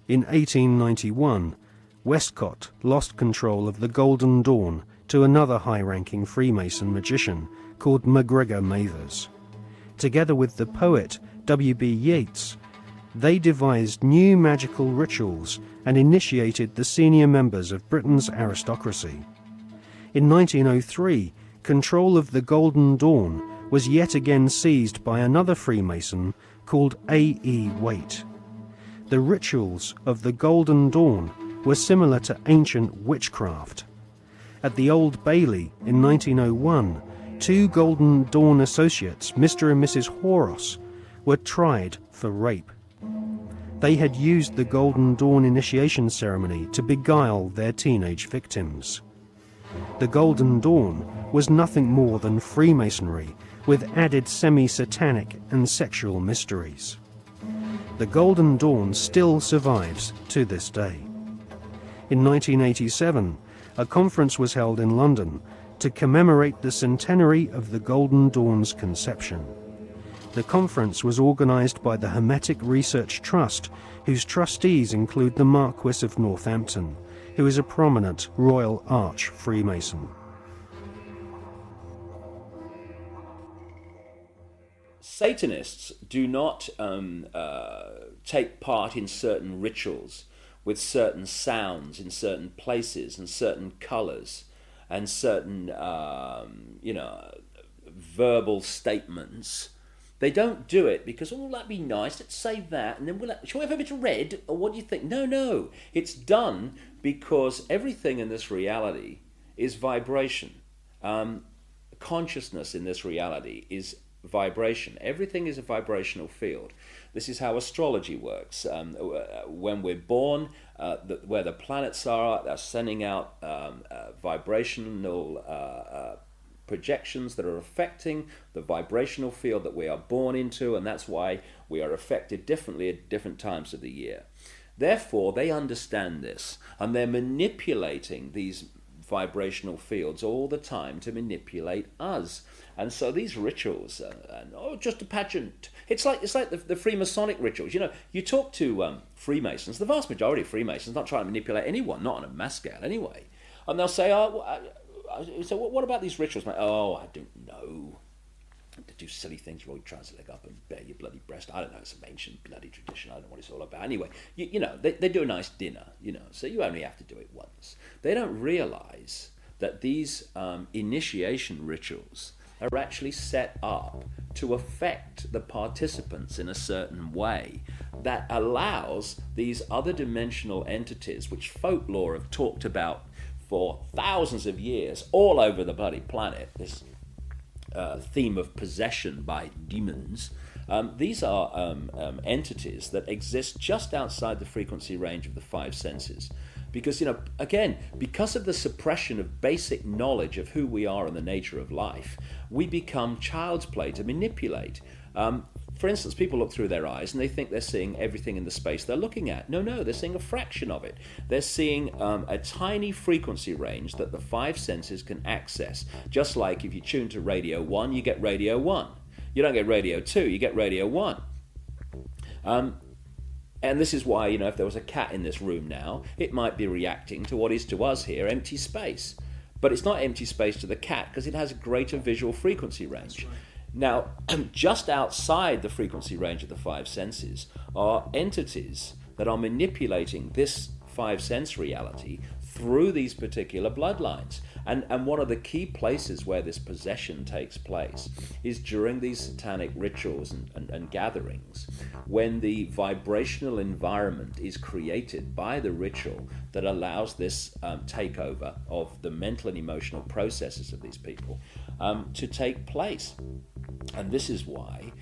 S2: In 1891, Westcott lost control of the Golden Dawn to another high-ranking Freemason magician called MacGregor Mathers. Together with the poet W.B. Yeats, they devised new magical rituals and initiated the senior members of Britain's aristocracy. In 1903, control of the Golden Dawn was yet again seized by another Freemason called A.E. Waite. The rituals of the Golden Dawn were similar to ancient witchcraft. At the Old Bailey in 1901, two Golden Dawn associates, Mr. and Mrs. Horos, were tried for rape. They had used the Golden Dawn initiation ceremony to beguile their teenage victims. The Golden Dawn was nothing more than Freemasonry with added semi-satanic and sexual mysteries. The Golden Dawn still survives to this day. In 1987, a conference was held in London to commemorate the centenary of the Golden Dawn's conception. The conference was organised by the Hermetic Research Trust, whose trustees include the Marquis of Northampton, who is a prominent Royal Arch Freemason.
S20: Satanists do not take part in certain rituals with certain sounds in certain places and certain colours and certain, verbal statements. They don't do it because, oh, that'd be nice, let's say that, and then shall we have a bit of red, or what do you think? No. It's done because everything in this reality is vibration. Consciousness in this reality is vibration. Everything is a vibrational field. This is how astrology works. When we're born, where the planets are, they're sending out vibrational projections that are affecting the vibrational field that we are born into, and that's why we are affected differently at different times of the year. Therefore, they understand this, and they're manipulating these vibrational fields all the time to manipulate us. And so these rituals are just a pageant. It's like the Freemasonic rituals. You know, you talk to Freemasons, the vast majority of Freemasons not trying to manipulate anyone, not on a mass scale anyway. And they'll say, so what about these rituals, mate? Oh, I don't know. To do silly things, roll your trouser leg up and bare your bloody breast. I don't know, it's some ancient bloody tradition. I don't know what it's all about. Anyway, they do a nice dinner, so you only have to do it once. They don't realise that these initiation rituals are actually set up to affect the participants in a certain way that allows these other dimensional entities, which folklore have talked about for thousands of years all over the bloody planet, this theme of possession by demons. These are entities that exist just outside the frequency range of the five senses. Because, again, because of the suppression of basic knowledge of who we are and the nature of life, we become child's play to manipulate. For instance, people look through their eyes and they think they're seeing everything in the space they're looking at. No, they're seeing a fraction of it. They're seeing a tiny frequency range that the five senses can access. Just like if you tune to Radio 1, you get Radio 1. You don't get Radio 2, you get Radio 1. And this is why, if there was a cat in this room now, it might be reacting to what is to us here empty space. But it's not empty space to the cat because it has a greater visual frequency range. Now, just outside the frequency range of the five senses are entities that are manipulating this five sense reality through these particular bloodlines. And one of the key places where this possession takes place is during these satanic rituals and gatherings, when the vibrational environment is created by the ritual that allows this takeover of the mental and emotional processes of these people to take place. And this is why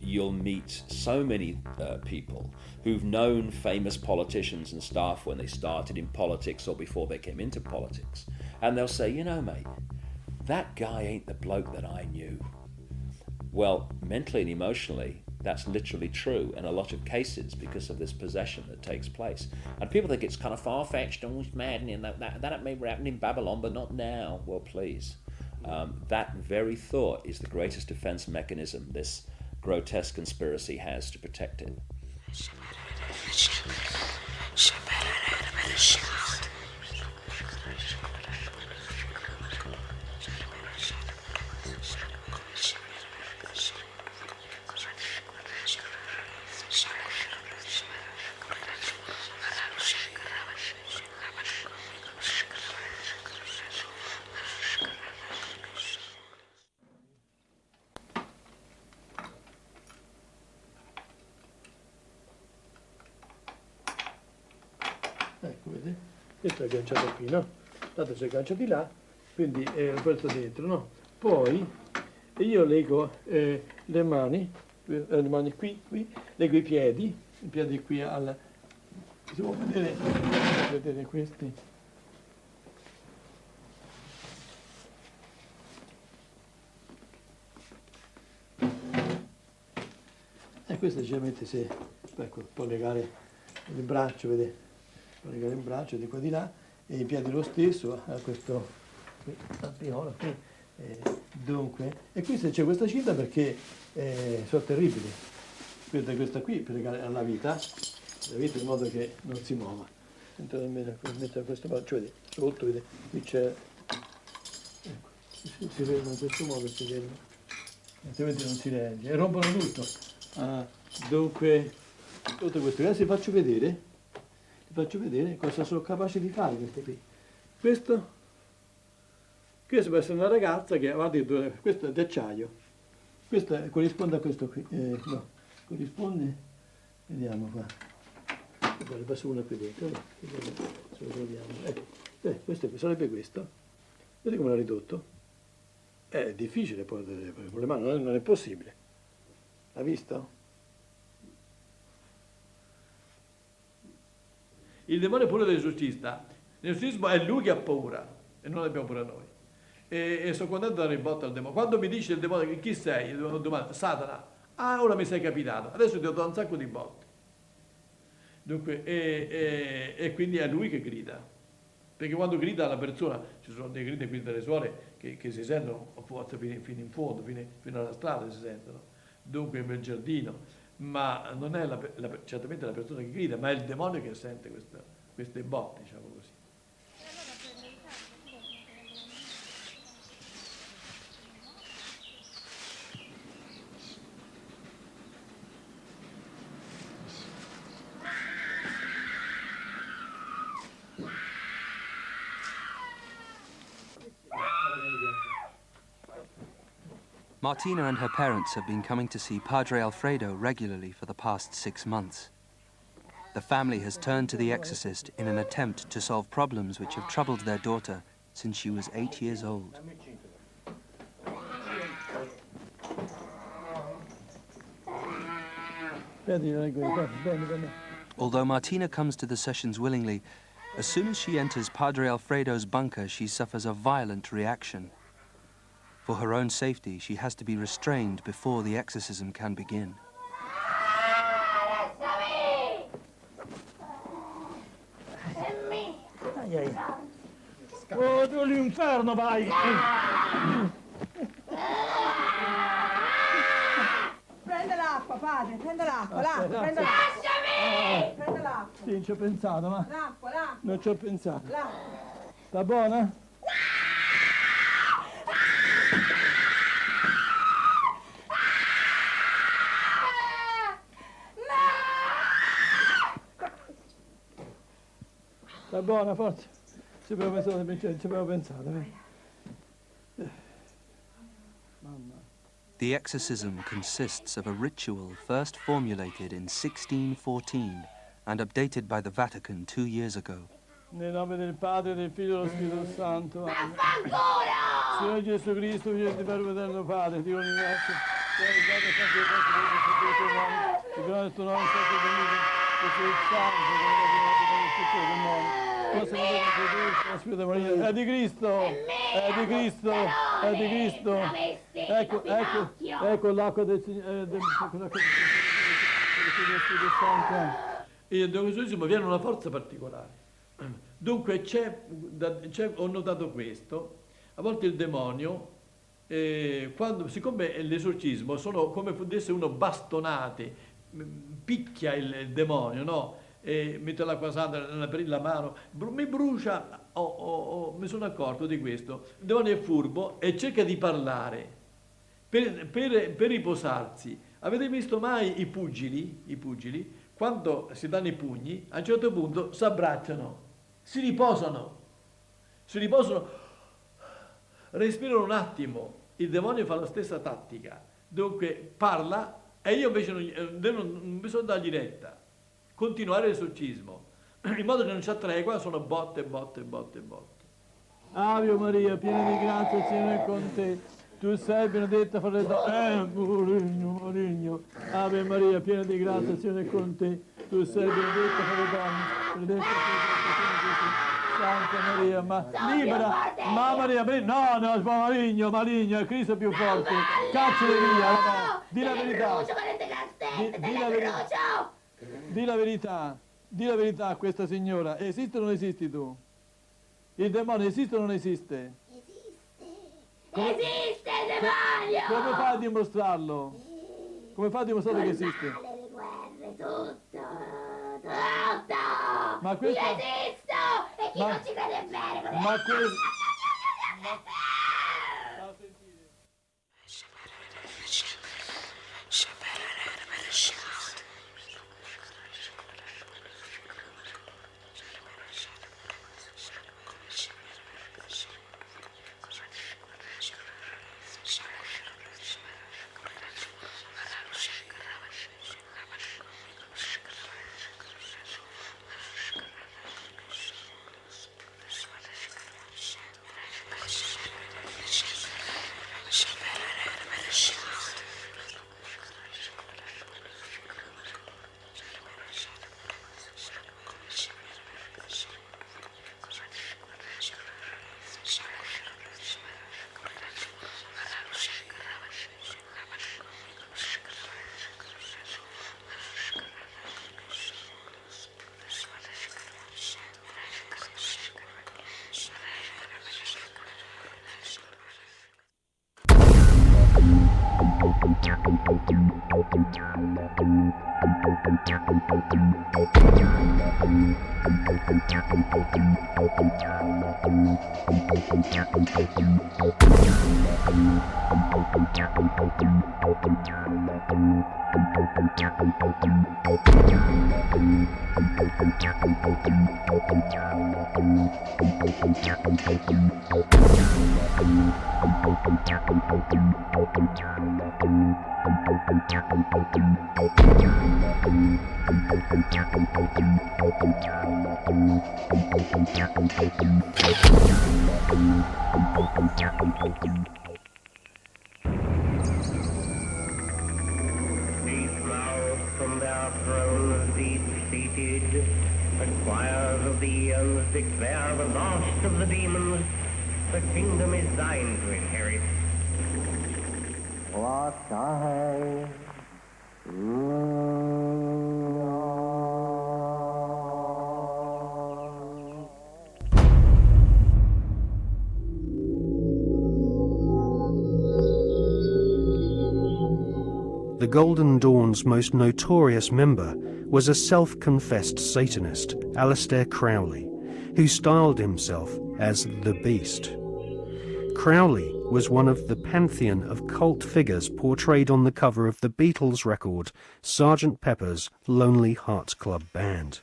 S20: you'll meet so many people who've known famous politicians and stuff when they started in politics or before they came into politics. And they'll say, you know, mate, that guy ain't the bloke that I knew. Well, mentally and emotionally, that's literally true in a lot of cases because of this possession that takes place. And people think it's kind of far-fetched and it's mad, and that may happen in Babylon, but not now. Well, please. That very thought is the greatest defense mechanism this grotesque conspiracy has to protect it.
S1: Ecco, vedi? Questo è agganciato qui, no? Tanto si aggancia di là, quindi è questo dentro, no? Poi io leggo le mani qui, leggo i piedi qui al... Si può vedere questi? E questo generalmente si può legare il braccio, vedete? Legare il braccio di qua di là e i piedi lo stesso a questo tappiola qui. Dunque, e qui c'è questa cinta perché sono terribili. Questa qui per legare alla vita in modo che non si muova. Entrate almeno mettere questo braccio, vedete, sotto, vedete, qui c'è, ecco, si ferma in questo modo, si ferma, altrimenti non si regge e rompono tutto. Dunque, tutto questo, adesso vi faccio vedere cosa sono capace di fare queste qui. Questo può essere una ragazza che ha detto, questo è d'acciaio, questo corrisponde a questo qui, no, corrisponde, vediamo qua, ne passo una qui dentro, se lo troviamo, ecco, questo sarebbe questo, vedete come l'ha ridotto? È difficile poi con le mani, non è possibile, l'ha visto? Il demone è pure dell'esorcista. L'esorcismo è lui che ha paura e non abbiamo paura noi. E sono contento di dare in botta al demone. Quando mi dice il demone chi sei, il demone, Satana, ora mi sei capitato, adesso ti ho dato un sacco di botte. Dunque, e quindi è lui che grida. Perché quando grida la persona, ci sono dei grida qui delle suore che si sentono a forza fino in fondo, fino alla strada si sentono. Dunque nel giardino. Ma non è certamente la persona che grida, ma è il demonio che sente queste botte, diciamo così.
S22: Martina and her parents have been coming to see Padre Alfredo regularly for the past 6 months. The family has turned to the exorcist in an attempt to solve problems which have troubled their daughter since she was 8 years old. Although Martina comes to the sessions willingly, as soon as she enters Padre Alfredo's bunker, she suffers a violent reaction. For her own safety, she has to be restrained before the exorcism can begin.
S1: Oh, tu l'inferno, vai!
S23: Prende l'acqua, padre, prende l'acqua, prende l'acqua. Prende l'acqua.
S1: Sì, non ci ho pensato, ma...
S23: L'acqua.
S1: Non ci ho pensato.
S23: L'acqua.
S1: Sta buona? buona, forza. Ci avevo pensato. Mamma.
S22: The exorcism consists of a ritual first formulated in 1614 and updated by the Vatican 2 years ago.
S1: Nel nome del Padre, del Figlio e dello Spirito Santo. Signore Gesù Cristo, figlio di Verbo eterno Padre, Dio universo, che hai dato sempre il nostro Dio, il tuo nome, il grande tuo nome, sempre benito, che sei il santo, che non è il tuo nome. Posso vedere che tu, la Spirito Maria, è di Cristo, è di Cristo, è di Cristo. Ecco l'acqua del Signore, Spirito Santo. E dall'esorcismo viene una forza particolare. Dunque ho notato questo, a volte il demonio, siccome l'esorcismo sono come fosse uno bastonate, picchia il demonio, no? Mette l'acqua santa per la mano, mi brucia, mi sono accorto di questo. Il demonio è furbo e cerca di parlare per riposarsi. Avete visto mai i pugili? Quando si danno i pugni, a un certo punto si abbracciano. Si riposano, respirano un attimo. Il demonio fa la stessa tattica, dunque parla e io invece non bisogna dargli retta, continuare l'esorcismo, in modo che non c'è tregua, sono botte. Ave Maria, piena di grazia, il Signore è con te. Tu sei benedetta fra le donne, Maligno. Ave Maria, piena di grazia, il Signore è con te. Tu sei benedetta fra le donne, benedetta fra le donne. Santa Maria, ma libera, ma Maria, no, maligno, è Cristo più forte, cacciali via, no. Di la verità a questa signora, esiste o non esisti tu? Il demonio esiste o non esiste? Esiste il demonio! Come fai a dimostrarlo? Come fai a dimostrare che esiste?
S5: Le guerre, tutto!
S1: Ma questo...
S5: Io esisto! E chi non ci crede bene?
S1: Ma questo...
S3: From their thrones deep-seated, the choirs of the eons declare the last of the demons. The kingdom is thine to inherit. What I
S2: The Golden Dawn's most notorious member was a self-confessed Satanist, Aleister Crowley, who styled himself as the Beast. Crowley was one of the pantheon of cult figures portrayed on the cover of the Beatles record Sgt. Pepper's Lonely Hearts Club Band.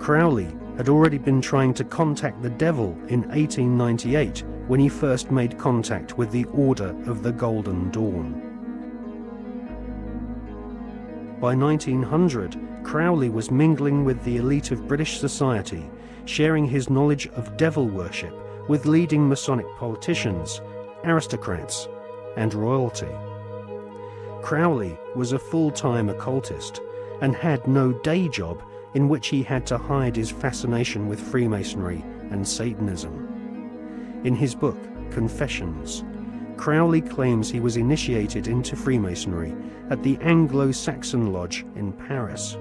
S2: Crowley had already been trying to contact the devil in 1898 when he first made contact with the Order of the Golden Dawn. By 1900, Crowley was mingling with the elite of British society, sharing his knowledge of devil worship with leading Masonic politicians, aristocrats, and royalty. Crowley was a full-time occultist and had no day job in which he had to hide his fascination with Freemasonry and Satanism. In his book, Confessions, Crowley claims he was initiated into Freemasonry at the Anglo-Saxon Lodge in Paris.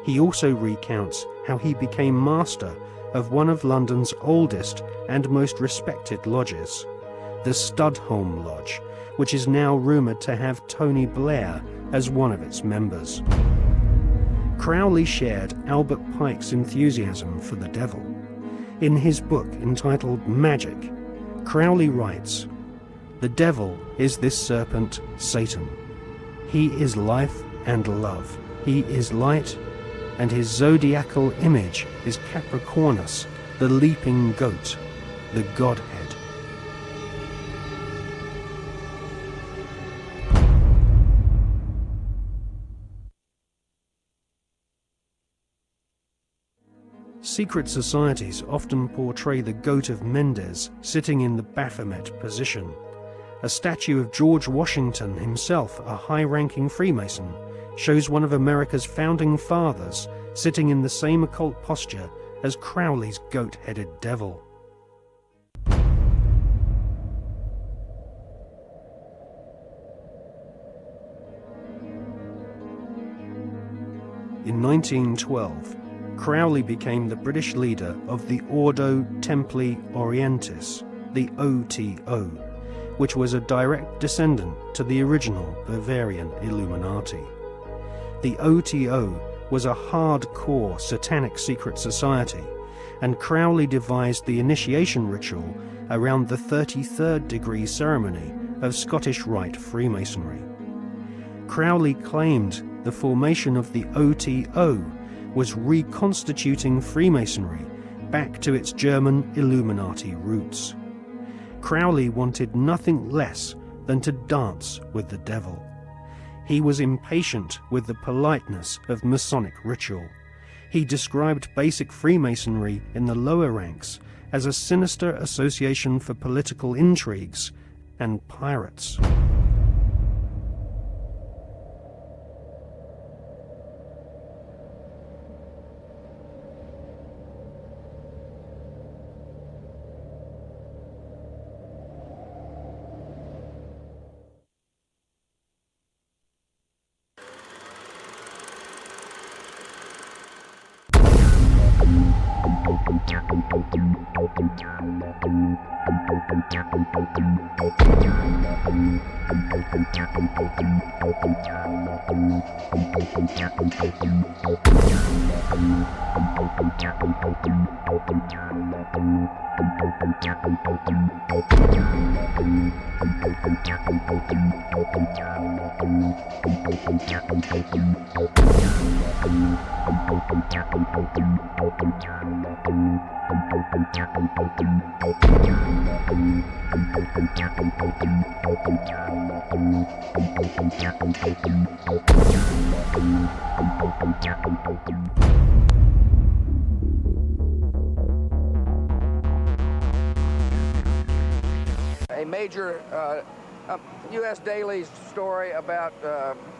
S2: He also recounts how he became master of one of London's oldest and most respected lodges, the Studholme Lodge, which is now rumoured to have Tony Blair as one of its members. Crowley shared Albert Pike's enthusiasm for the devil. In his book entitled Magic, Crowley writes, "The devil is this serpent, Satan. He is life and love. He is light, and his zodiacal image is Capricornus, the leaping goat, the Godhead." Secret societies often portray the Goat of Mendes sitting in the Baphomet position. A statue of George Washington himself, a high-ranking Freemason, shows one of America's founding fathers sitting in the same occult posture as Crowley's goat-headed devil. In 1912, Crowley became the British leader of the Ordo Templi Orientis, the OTO, which was a direct descendant to the original Bavarian Illuminati. The OTO was a hardcore satanic secret society, and Crowley devised the initiation ritual around the 33rd degree ceremony of Scottish Rite Freemasonry. Crowley claimed the formation of the OTO was reconstituting Freemasonry back to its German Illuminati roots. Crowley wanted nothing less than to dance with the devil. He was impatient with the politeness of Masonic ritual. He described basic Freemasonry in the lower ranks as a sinister association for political intrigues and pirates.
S4: A major U.S. Daily story about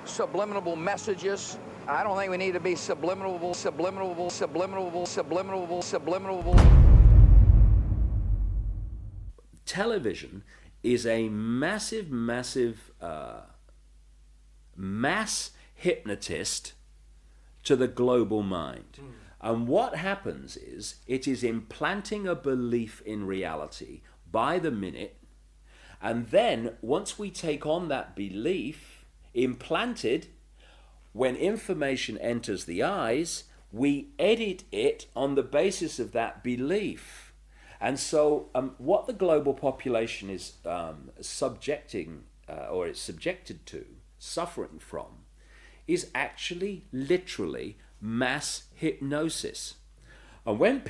S4: subliminal messages. I don't think we need to be subliminal.
S20: Television is a massive mass hypnotist to the global mind. And what happens is it is implanting a belief in reality by the minute. And then once we take on that belief implanted, when information enters the eyes, we edit it on the basis of that belief. And so what the global population is subjected to, suffering from, is actually literally mass hypnosis. And when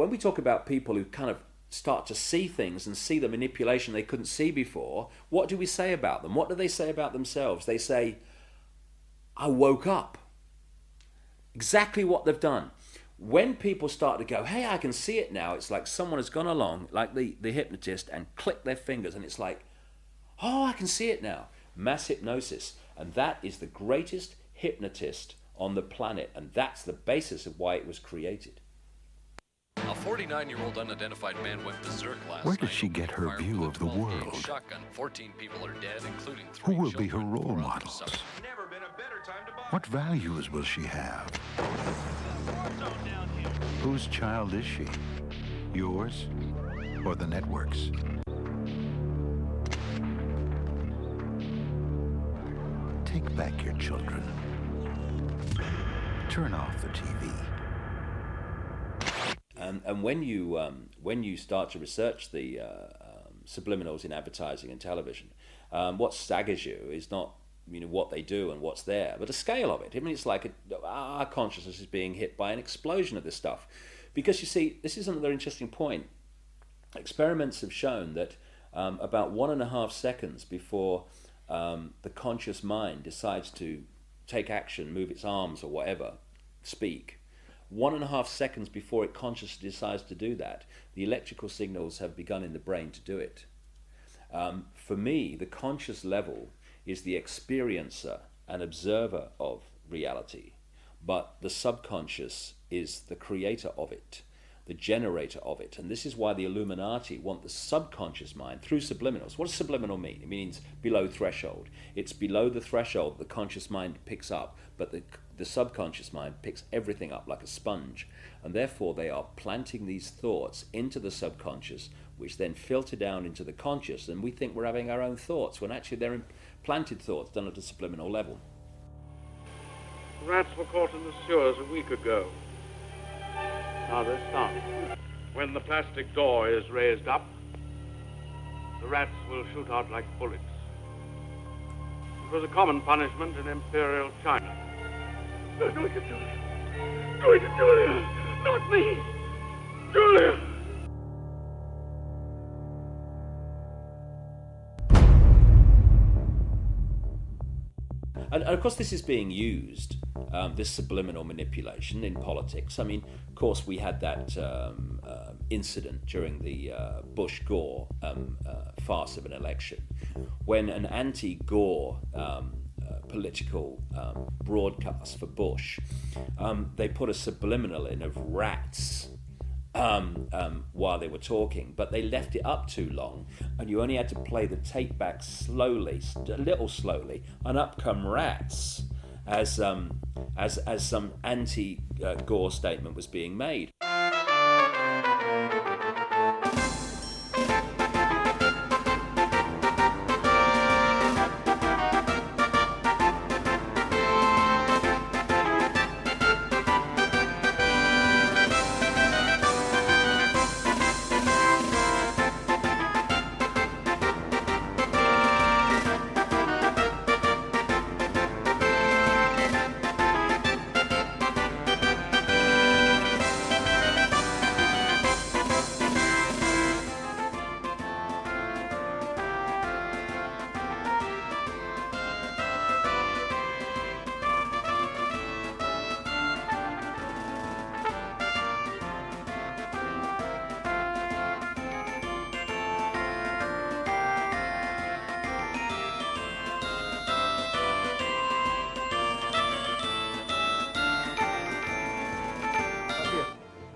S20: we talk about people who kind of start to see things and see the manipulation they couldn't see before, what do we say about them? What do they say about themselves? They say, I woke up. Exactly what they've done. When people start to go, hey, I can see it now, it's like someone has gone along, like the hypnotist, and clicked their fingers, and it's like, oh, I can see it now. Mass hypnosis. And that is the greatest hypnotist on the planet, and that's the basis of why it was created.
S6: A 49-year-old unidentified man went berserk last
S15: Where does she get her view of the world?
S6: Shotgun. 14 people are dead, including 3
S15: Who will be her
S6: children,
S15: role
S6: 4 others
S15: models?
S6: suffered.
S15: What values will she have? Whose child is she? Yours or the network's? Take back your children. Turn off the TV.
S20: And when you start to research the subliminals in advertising and television, what staggers you is not what they do and what's there, but the scale of it. I mean, it's like our consciousness is being hit by an explosion of this stuff. Because you see, this is another interesting point. Experiments have shown that about 1.5 seconds before the conscious mind decides to take action, move its arms or whatever, speak, 1.5 seconds before it consciously decides to do that, the electrical signals have begun in the brain to do it. For me, the conscious level is the experiencer and observer of reality, but the subconscious is the creator of it, the generator of it. And this is why the Illuminati want the subconscious mind through subliminals. What does subliminal mean? It means below threshold. It's below the threshold the conscious mind picks up, but the subconscious mind picks everything up like a sponge. And therefore they are planting these thoughts into the subconscious, which then filter down into the conscious, and we think we're having our own thoughts, when actually they're implanted thoughts done at a subliminal level.
S7: Rats were caught in the sewers a week ago. Now they're stopped. When the plastic door is raised up, the rats will shoot out like bullets. It was a common punishment in Imperial China. No, do it to Julia. Do it to Julia. Not me. Julia.
S20: And of course this is being used, this subliminal manipulation in politics. I mean, of course we had that incident during the Bush-Gore farce of an election, when an anti-Gore political broadcast for Bush, they put a subliminal in of rats while they were talking, but they left it up too long, and you only had to play the tape back slowly, a little slowly, and up come rats as some anti-Gore statement was being made.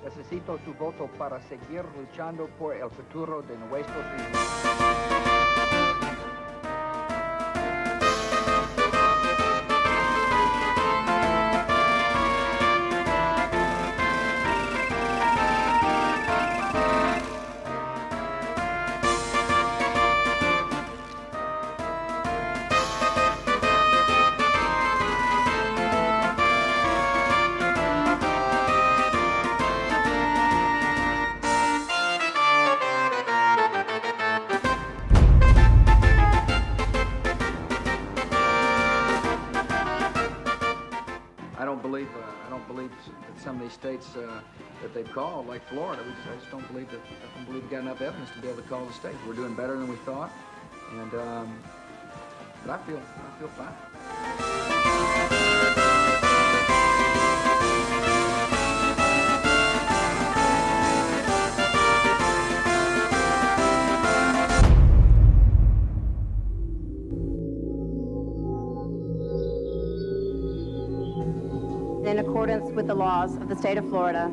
S4: Necesito su voto para seguir luchando por el futuro de nuestros hijos. I don't believe that some of these states that they've called, like Florida. I just don't believe that. I don't believe we got enough evidence to be able to call the state. We're doing better than we thought, and but I feel fine.
S8: In accordance with the laws of the state of Florida,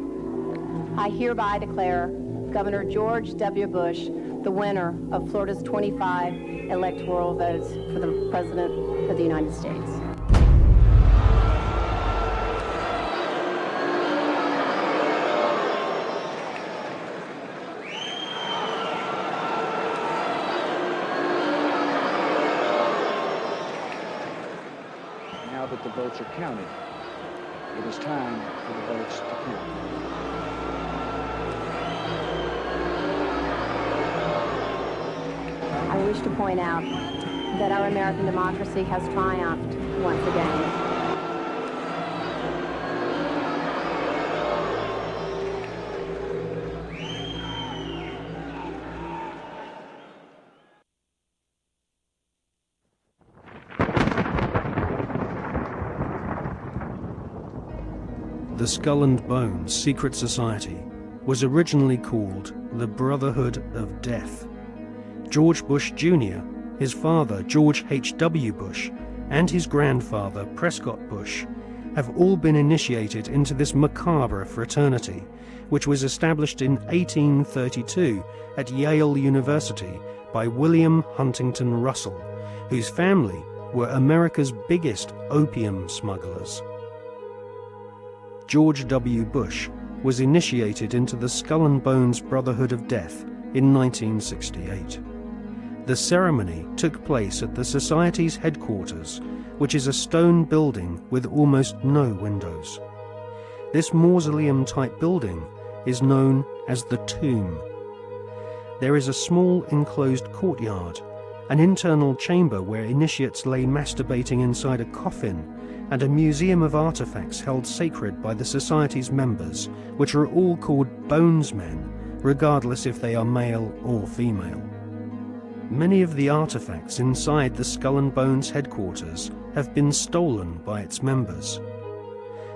S8: I hereby declare Governor George W. Bush the winner of Florida's 25 electoral votes for the President of the United States.
S9: Now that the votes are counted, it is time for the votes to count.
S8: I wish to point out that our American democracy has triumphed once again.
S2: The Skull and Bones Secret Society was originally called the Brotherhood of Death. George Bush Jr., his father George H.W. Bush, and his grandfather Prescott Bush have all been initiated into this macabre fraternity, which was established in 1832 at Yale University by William Huntington Russell, whose family were America's biggest opium smugglers. George W. Bush was initiated into the Skull and Bones Brotherhood of Death in 1968. The ceremony took place at the Society's headquarters, which is a stone building with almost no windows. This mausoleum-type building is known as the Tomb. There is a small enclosed courtyard, an internal chamber where initiates lay masturbating inside a coffin, and a museum of artifacts held sacred by the Society's members, which are all called Bonesmen, regardless if they are male or female. Many of the artifacts inside the Skull and Bones headquarters have been stolen by its members.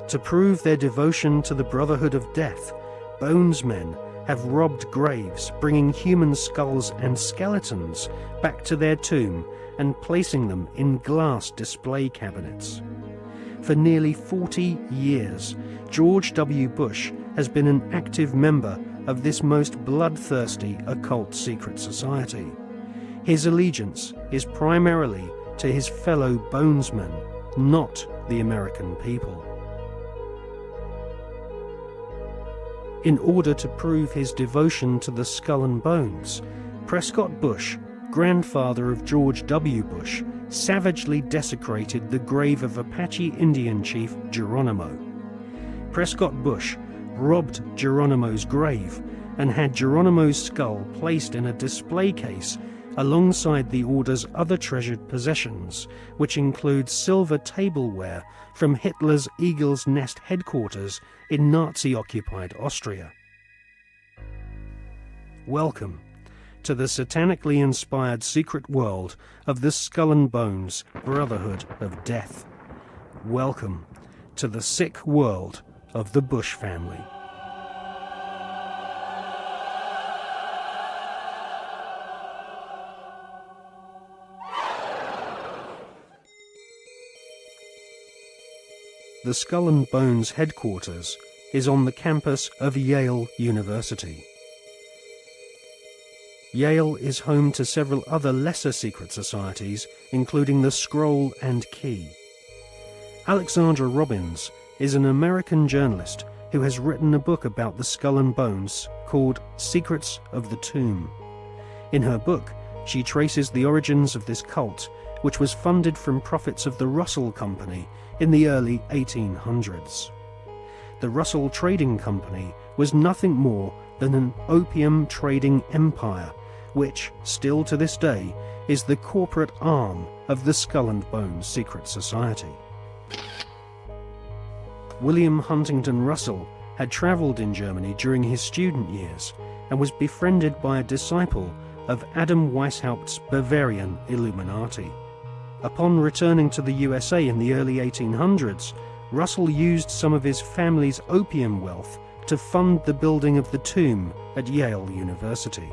S2: To prove their devotion to the Brotherhood of Death, Bonesmen have robbed graves, bringing human skulls and skeletons back to their tomb and placing them in glass display cabinets. For nearly 40 years, George W. Bush has been an active member of this most bloodthirsty occult secret society. His allegiance is primarily to his fellow Bonesmen, not the American people. In order to prove his devotion to the Skull and Bones, Prescott Bush, grandfather of George W. Bush, savagely desecrated the grave of Apache Indian chief Geronimo. Prescott Bush robbed Geronimo's grave and had Geronimo's skull placed in a display case alongside the order's other treasured possessions, which include silver tableware from Hitler's Eagle's Nest headquarters in Nazi-occupied Austria. Welcome to the satanically inspired secret world of the Skull and Bones Brotherhood of Death. Welcome to the sick world of the Bush family. The Skull and Bones headquarters is on the campus of Yale University. Yale is home to several other lesser secret societies, including the Scroll and Key. Alexandra Robbins is an American journalist who has written a book about the Skull and Bones called Secrets of the Tomb. In her book, she traces the origins of this cult, which was funded from profits of the Russell Company in the early 1800s. The Russell Trading Company was nothing more than an opium trading empire, which, still to this day, is the corporate arm of the Skull and Bones Secret Society. William Huntington Russell had travelled in Germany during his student years and was befriended by a disciple of Adam Weishaupt's Bavarian Illuminati. Upon returning to the USA in the early 1800s, Russell used some of his family's opium wealth to fund the building of the tomb at Yale University.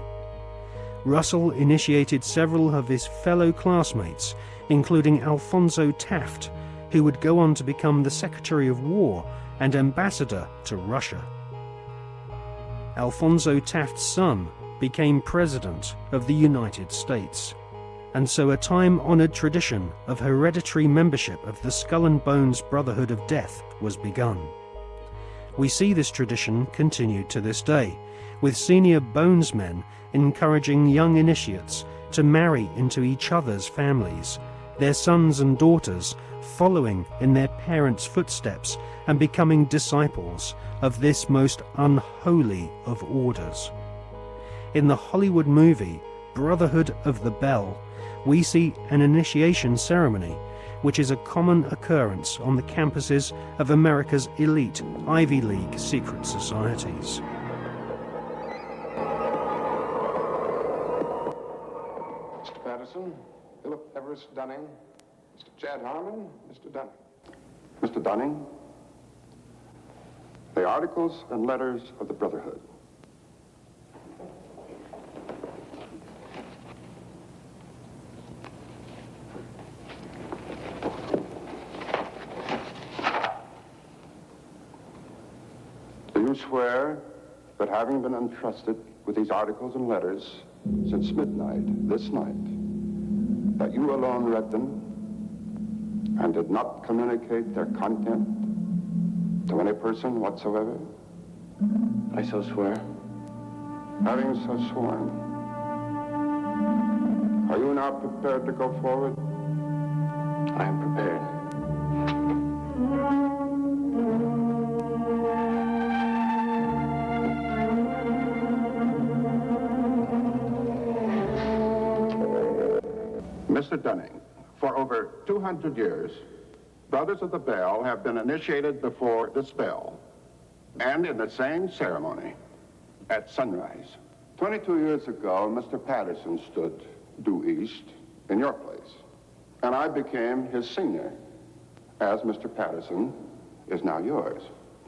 S2: Russell initiated several of his fellow classmates, including Alphonso Taft, who would go on to become the Secretary of War and ambassador to Russia. Alphonso Taft's son became President of the United States, and so a time-honored tradition of hereditary membership of the Skull and Bones Brotherhood of Death was begun. We see this tradition continued to this day, with senior Bonesmen encouraging young initiates to marry into each other's families, their sons and daughters following in their parents' footsteps and becoming disciples of this most unholy of orders. In the Hollywood movie Brotherhood of the Bell, we see an initiation ceremony, which is a common occurrence on the campuses of America's elite Ivy League secret societies.
S10: Mr. Patterson, Philip Everest Dunning, Mr. Chad Harmon, Mr. Dunning. Mr. Dunning, the articles and letters of the Brotherhood. Do you swear that having been entrusted with these articles and letters since midnight this night, that you alone read them and did not communicate their content to any person whatsoever?
S21: I so swear.
S10: Having so sworn, are you now prepared to go forward?
S21: I am prepared.
S10: Mr. Dunning, for over 200 years, Brothers of the Bell have been initiated before this bell and in the same ceremony at sunrise. 22 years ago, Mr. Patterson stood due east in your place, and I became his senior, as Mr. Patterson is now yours.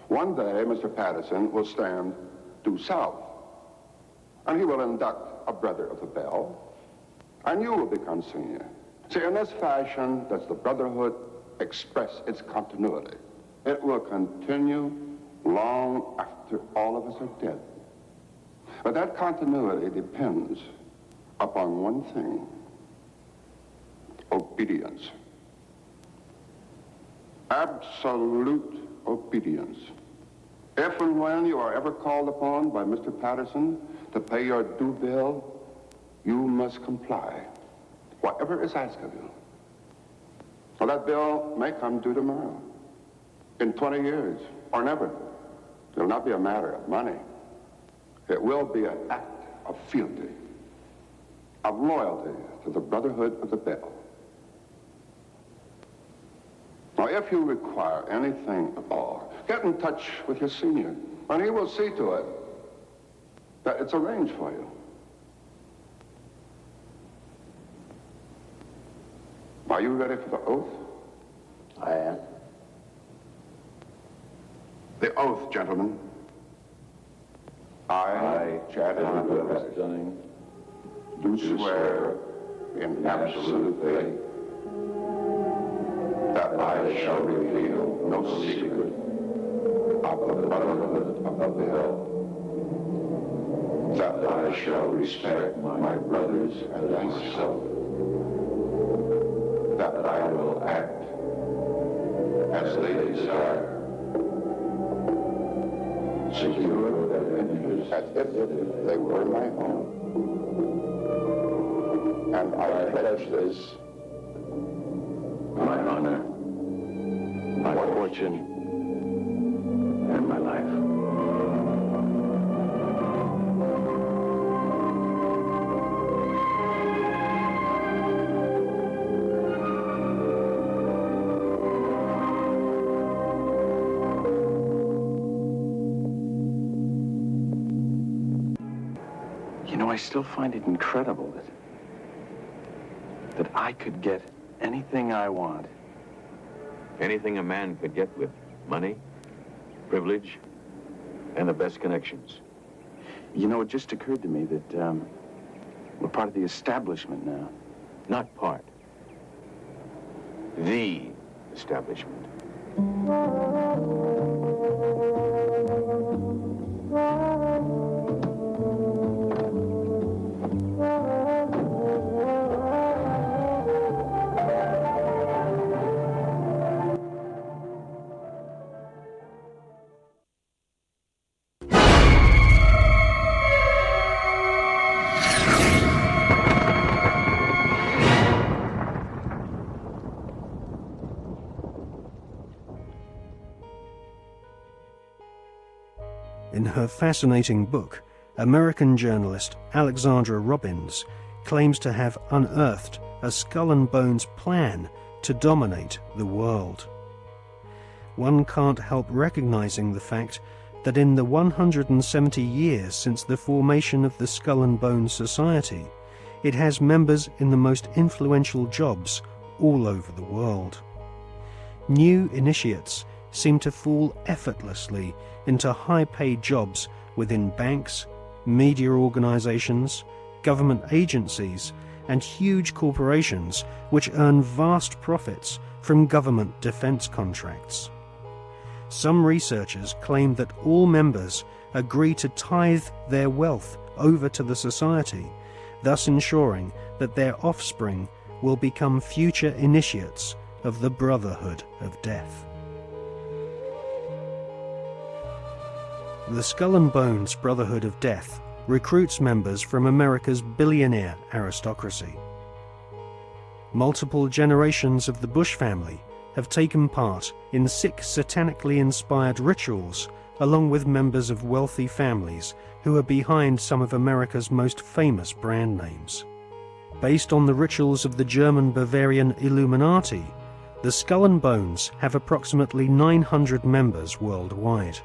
S10: One day, Mr. Patterson will stand due south, and he will induct a Brother of the Bell, and you will become senior. See, in this fashion does the Brotherhood express its continuity. It will continue long after all of us are dead. But that continuity depends upon one thing: obedience. Absolute obedience. If and when you are ever called upon by Mr. Patterson to pay your due bill, you must comply, whatever is asked of you. Well, that bill may come due tomorrow, in 20 years, or never. It will not be a matter of money. It will be an act of fealty, of loyalty to the Brotherhood of the Bell. Now, if you require anything at all, get in touch with your senior, and he will see to it that it's arranged for you. Are you ready for the oath?
S21: I am.
S10: The oath, gentlemen. I, Chad Dunning, do swear in absolute faith that I shall reveal no secret of the Brotherhood of the Bell, that I shall respect my brothers and myself, that I will act as they desire, secure their interests as if they were my own. And I pledge this, my honor, my fortune, and my life.
S13: You know, I still find it incredible that I could get anything I want.
S14: Anything a man could get with money, privilege, and the best connections.
S13: You know, it just occurred to me that we're part of the establishment now.
S14: Not part. The establishment.
S2: In her fascinating book, American journalist Alexandra Robbins claims to have unearthed a skull and bones plan to dominate the world. One can't help recognizing the fact that in the 170 years since the formation of the Skull and Bones Society, it has members in the most influential jobs all over the world. New initiates seem to fall effortlessly into high-paid jobs within banks, media organizations, government agencies, and huge corporations which earn vast profits from government defense contracts. Some researchers claim that all members agree to tithe their wealth over to the society, thus ensuring that their offspring will become future initiates of the Brotherhood of Death. The Skull and Bones Brotherhood of Death recruits members from America's billionaire aristocracy. Multiple generations of the Bush family have taken part in sick, satanically inspired rituals along with members of wealthy families who are behind some of America's most famous brand names. Based on the rituals of the German Bavarian Illuminati, the Skull and Bones have approximately 900 members worldwide.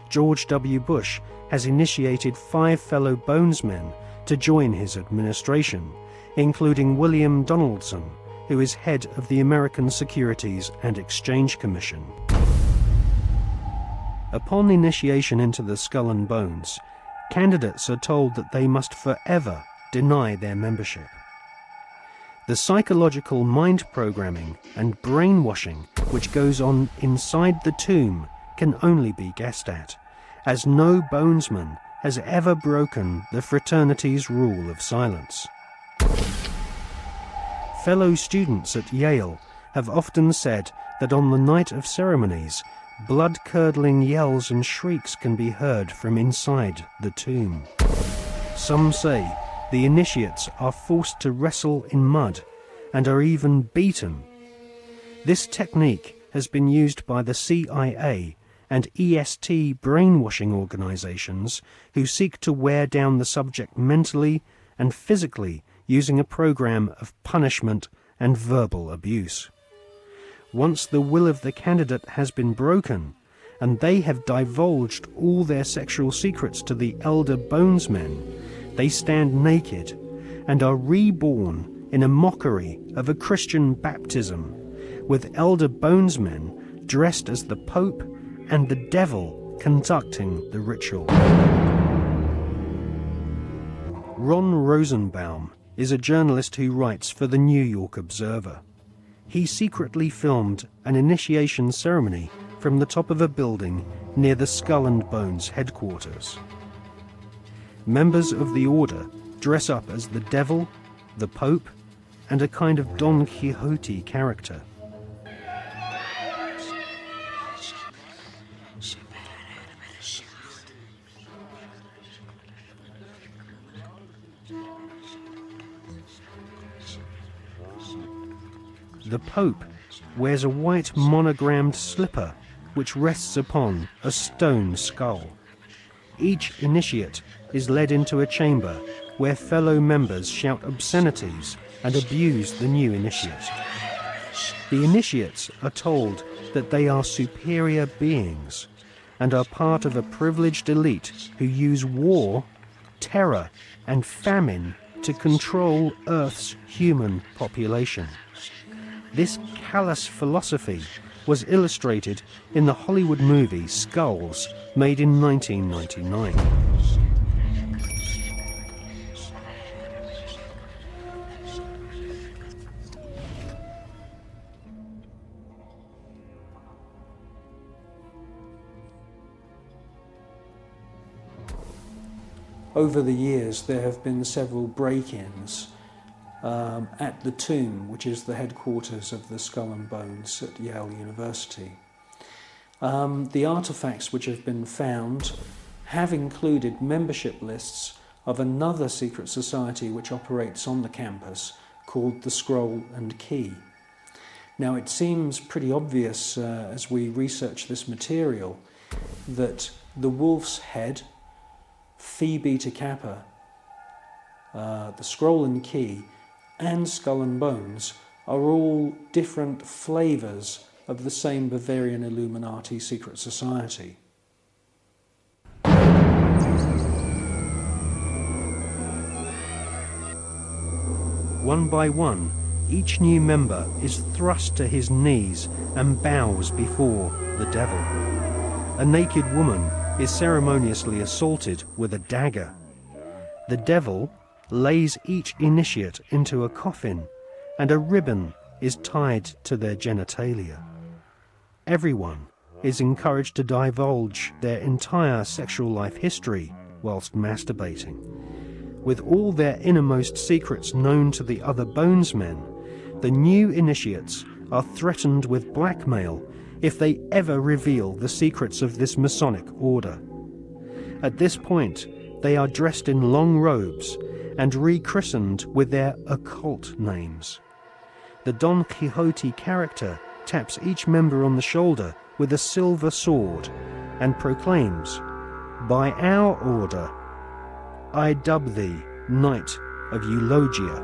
S2: George W. Bush has initiated 5 fellow Bonesmen to join his administration, including William Donaldson, who is head of the American Securities and Exchange Commission. Upon initiation into the Skull and Bones, candidates are told that they must forever deny their membership. The psychological mind programming and brainwashing which goes on inside the tomb can only be guessed at, as no Bonesman has ever broken the fraternity's rule of silence. Fellow students at Yale have often said that on the night of ceremonies, blood-curdling yells and shrieks can be heard from inside the tomb. Some say the initiates are forced to wrestle in mud and are even beaten. This technique has been used by the CIA and EST brainwashing organizations who seek to wear down the subject mentally and physically using a program of punishment and verbal abuse. Once the will of the candidate has been broken and they have divulged all their sexual secrets to the elder Bonesmen, they stand naked and are reborn in a mockery of a Christian baptism, with elder Bonesmen dressed as the Pope and the devil conducting the ritual. Ron Rosenbaum is a journalist who writes for the New York Observer. He secretly filmed an initiation ceremony from the top of a building near the Skull and Bones headquarters. Members of the order dress up as the devil, the Pope, and a kind of Don Quixote character. The Pope wears a white monogrammed slipper which rests upon a stone skull. Each initiate is led into a chamber where fellow members shout obscenities and abuse the new initiate. The initiates are told that they are superior beings and are part of a privileged elite who use war, terror and famine to control Earth's human population. This callous philosophy was illustrated in the Hollywood movie Skulls, made in 1999.
S16: Over the years, there have been several break-ins at the tomb, which is the headquarters of the Skull and Bones at Yale University. The artifacts which have been found have included membership lists of another secret society which operates on the campus called the Scroll and Key. Now, it seems pretty obvious as we research this material that the Wolf's Head, Phi Beta Kappa, the Scroll and Key, and Skull and Bones are all different flavours of the same Bavarian Illuminati secret society.
S2: One by one, each new member is thrust to his knees and bows before the devil. A naked woman is ceremoniously assaulted with a dagger. The devil lays each initiate into a coffin, and a ribbon is tied to their genitalia. Everyone is encouraged to divulge their entire sexual life history whilst masturbating. With all their innermost secrets known to the other Bonesmen, the new initiates are threatened with blackmail if they ever reveal the secrets of this Masonic order. At this point, they are dressed in long robes and rechristened with their occult names. The Don Quixote character taps each member on the shoulder with a silver sword and proclaims, "By our order, I dub thee Knight of Eulogia."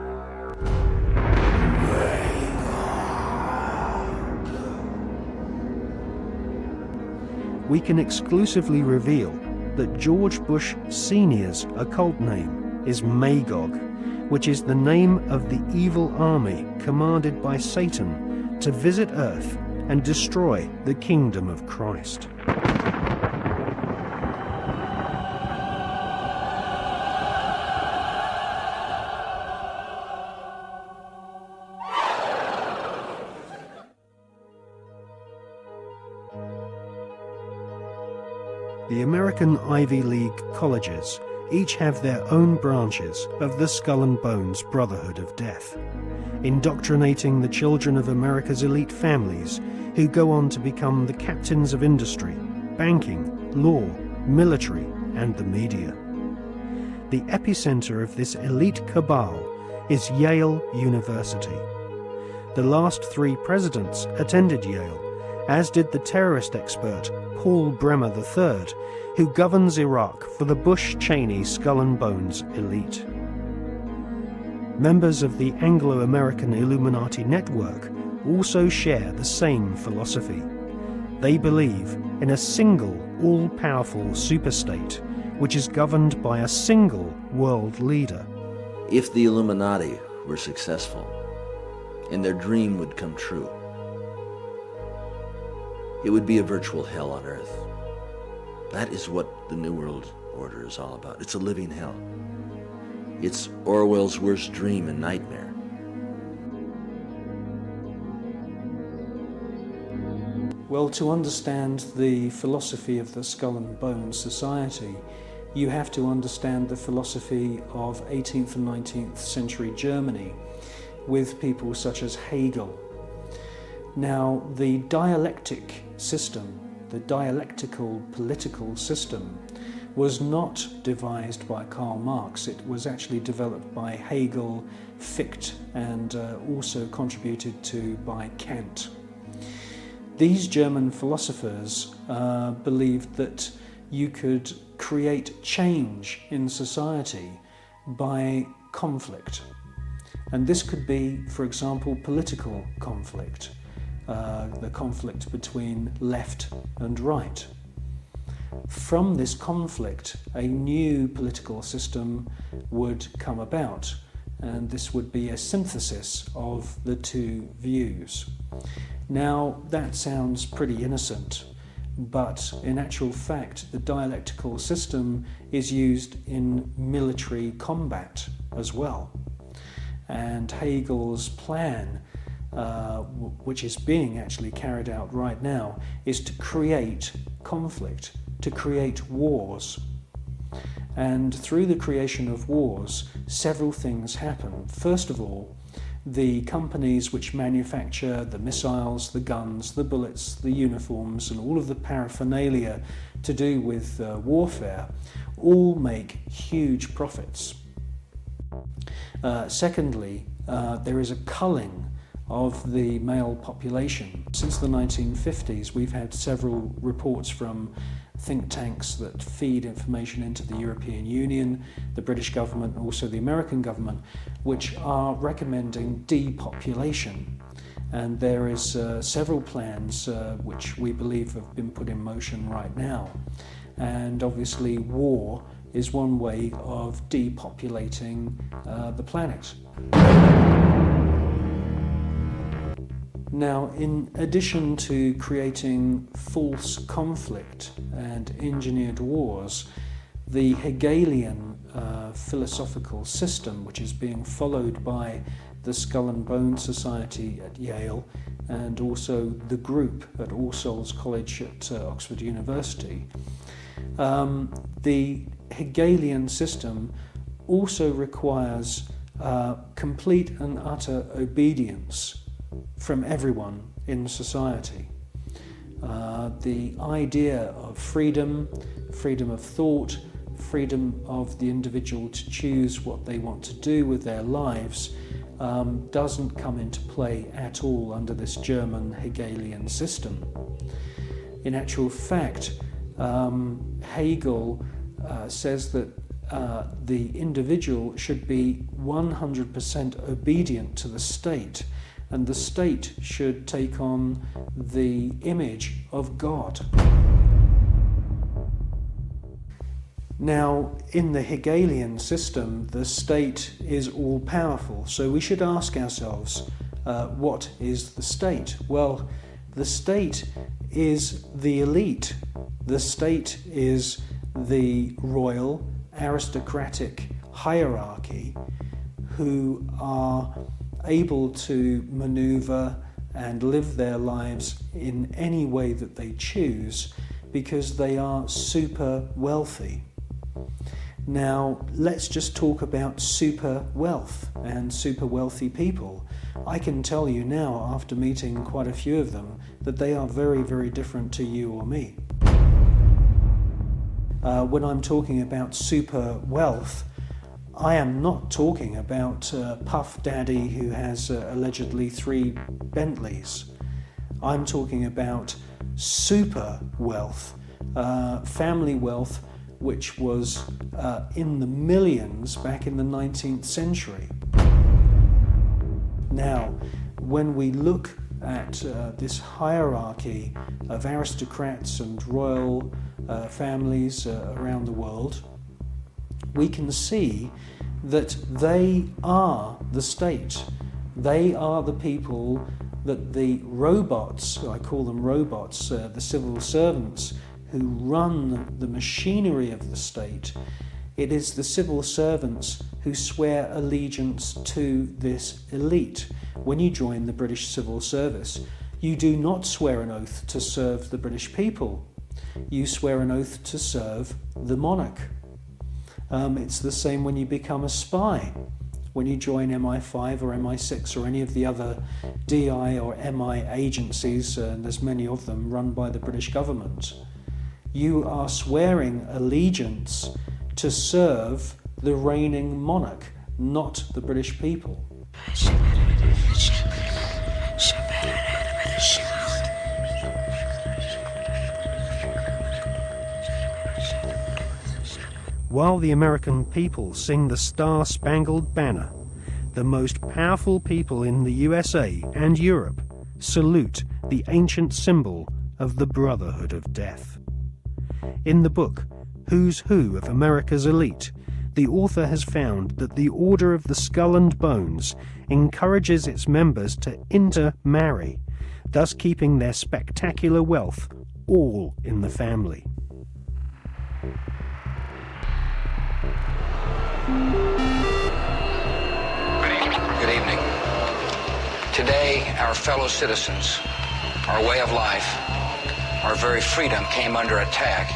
S2: We can exclusively reveal that George Bush Sr.'s occult name is Magog, which is the name of the evil army commanded by Satan to visit Earth and destroy the kingdom of Christ. The American Ivy League colleges each have their own branches of the Skull and Bones Brotherhood of Death, indoctrinating the children of America's elite families who go on to become the captains of industry, banking, law, military, and the media. The epicenter of this elite cabal is Yale University. The last 3 presidents attended Yale, as did the terrorist expert Paul Bremer III, who governs Iraq for the Bush-Cheney Skull and Bones elite. Members of the Anglo-American Illuminati network also share the same philosophy. They believe in a single, all-powerful superstate, which is governed by a single world leader.
S11: If the Illuminati were successful, and their dream would come true, it would be a virtual hell on Earth. That is what the New World Order is all about. It's a living hell. It's Orwell's worst dream and nightmare.
S16: Well, to understand the philosophy of the Skull and Bones Society, you have to understand the philosophy of 18th and 19th century Germany with people such as Hegel. Now, the dialectic system, the dialectical political system, was not devised by Karl Marx. It was actually developed by Hegel, Fichte, and also contributed to by Kant. These German philosophers believed that you could create change in society by conflict. And this could be, for example, political conflict, the conflict between left and right. from this conflict, a new political system would come about, and this would be a synthesis of the two views. Now, that sounds pretty innocent, but in actual fact, the dialectical system is used in military combat as well. And Hegel's plan, which is being actually carried out right now, is to create conflict, to create wars. And through the creation of wars, several things happen. First of all, the companies which manufacture the missiles, the guns, the bullets, the uniforms, and all of the paraphernalia to do with warfare all make huge profits. Secondly, there is a culling of the male population. Since the 1950s, we've had several reports from think tanks that feed information into the European Union, the British government, and also the American government, which are recommending depopulation. And there is several plans which we believe have been put in motion right now. And obviously war is one way of depopulating the planet. Now, in addition to creating false conflict and engineered wars, the Hegelian philosophical system, which is being followed by the Skull and Bone Society at Yale and also the group at All Souls College at Oxford University, the Hegelian system also requires complete and utter obedience from everyone in society. The idea of freedom, freedom of thought, freedom of the individual to choose what they want to do with their lives doesn't come into play at all under this German Hegelian system. In actual fact, Hegel says that the individual should be 100% obedient to the state, and the state should take on the image of God. Now, in the Hegelian system, the state is all-powerful, so we should ask ourselves, what is the state? Well, the state is the elite. The state is the royal, aristocratic hierarchy who are able to maneuver and live their lives in any way that they choose because they are super wealthy. Now, let's just talk about super wealth and super wealthy people. I can tell you now, after meeting quite a few of them, that they are very, very different to you or me. When I'm talking about super wealth, I am not talking about Puff Daddy who has allegedly 3 Bentleys. I'm talking about super wealth, family wealth, which was in the millions back in the 19th century. Now, when we look at this hierarchy of aristocrats and royal families around the world, we can see that they are the state. They are the people that the robots, I call them robots, the civil servants who run the machinery of the state. It is the civil servants who swear allegiance to this elite. When you join the British Civil Service, you do not swear an oath to serve the British people. You swear an oath to serve the monarch. It's the same when you become a spy. When you join MI5 or MI6 or any of the other DI or MI agencies, and there's many of them run by the British government, you are swearing allegiance to serve the reigning monarch, not the British people.
S2: While the American people sing the Star-Spangled Banner, the most powerful people in the USA and Europe salute the ancient symbol of the Brotherhood of Death. In the book, Who's Who of America's Elite, the author has found that the Order of the Skull and Bones encourages its members to intermarry, thus keeping their spectacular wealth all in the family.
S4: Good evening. Today, our fellow citizens, our way of life, our very freedom came under attack.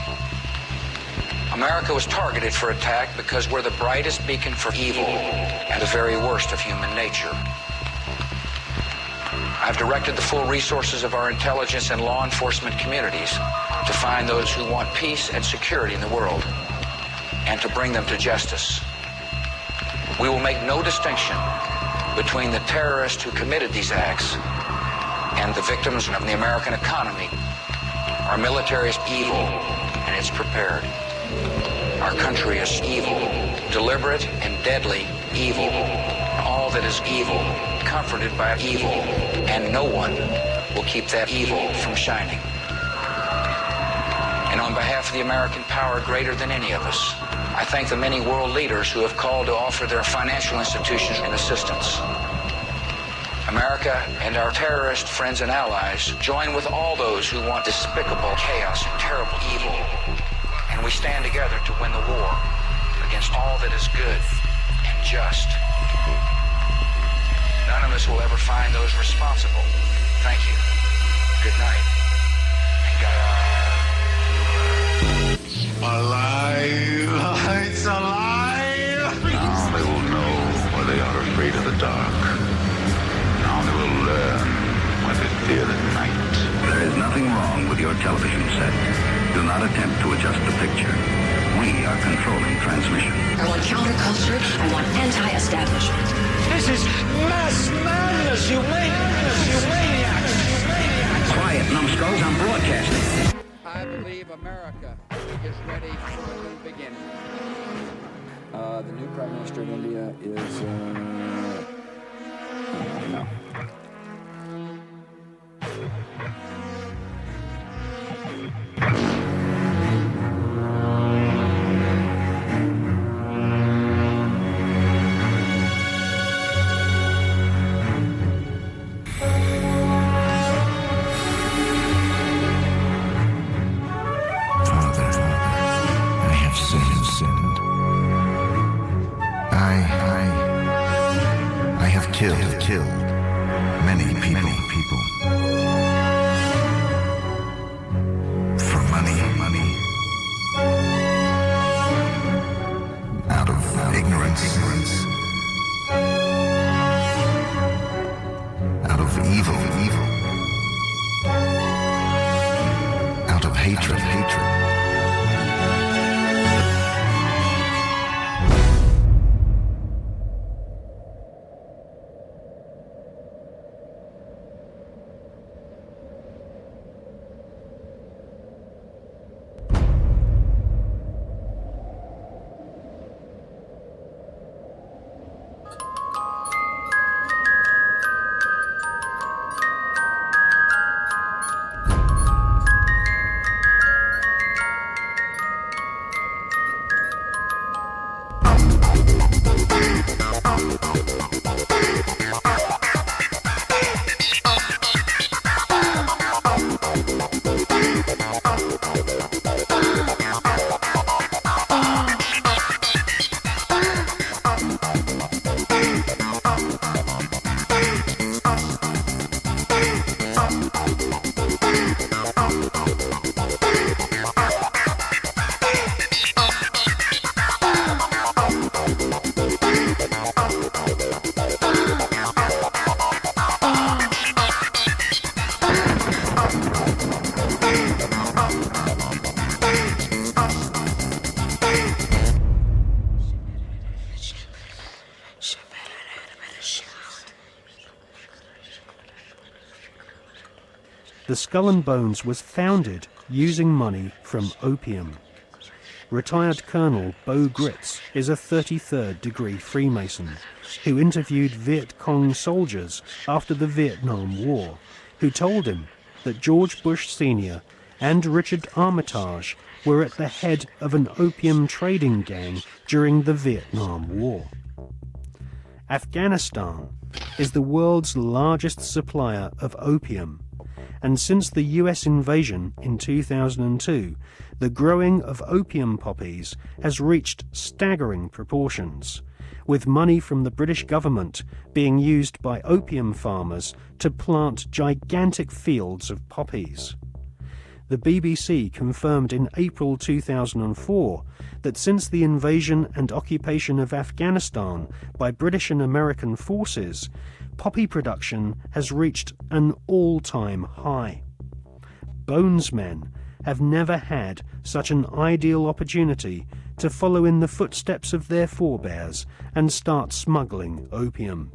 S4: America was targeted for attack because we're the brightest beacon for evil and the very worst of human nature. I've directed the full resources of our intelligence and law enforcement communities to find those who want peace and security in the world and to bring them to justice. We will make no distinction between the terrorists who committed these acts and the victims of the American economy. Our military is evil, and it's prepared. Our country is evil, deliberate and deadly evil. All that is evil, comforted by evil, and no one will keep that evil from shining. And on behalf of the American power greater than any of us, I thank the many world leaders who have called to offer their financial institutions and assistance. America and our terrorist friends and allies join with all those who want despicable chaos and terrible evil. And we stand together to win the war against all that is good and just. None of us will ever find those responsible. Thank you. Good night. And God.
S17: Alive! It's alive! Now they will know why they are afraid of the dark. Now they will learn why they fear the night.
S18: There is nothing wrong with your television set. Do not attempt to adjust the picture. We are controlling transmission.
S19: I want counterculture. I want anti-establishment.
S17: This is mass madness, you maniacs!
S18: Quiet, numbskulls, I'm broadcasting.
S4: I believe America is ready for a new beginning. The new Prime Minister of India is, no.
S18: Killed many people. For money. Out of ignorance. Out of evil. Out of hatred.
S2: The Skull and Bones was founded using money from opium. Retired Colonel Beau Gritz is a 33rd degree Freemason who interviewed Viet Cong soldiers after the Vietnam War, who told him that George Bush Sr. and Richard Armitage were at the head of an opium trading gang during the Vietnam War. Afghanistan is the world's largest supplier of opium, and since the US invasion in 2002, the growing of opium poppies has reached staggering proportions, with money from the British government being used by opium farmers to plant gigantic fields of poppies. The BBC confirmed in April 2004 that since the invasion and occupation of Afghanistan by British and American forces, poppy production has reached an all-time high. Bonesmen have never had such an ideal opportunity to follow in the footsteps of their forebears and start smuggling opium.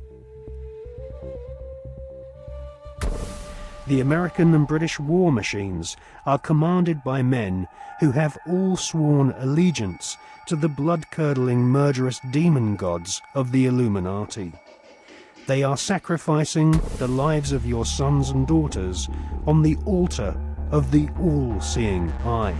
S2: The American and British war machines are commanded by men who have all sworn allegiance to the blood-curdling murderous demon gods of the Illuminati. They are sacrificing the lives of your sons and daughters on the altar of the all-seeing eye.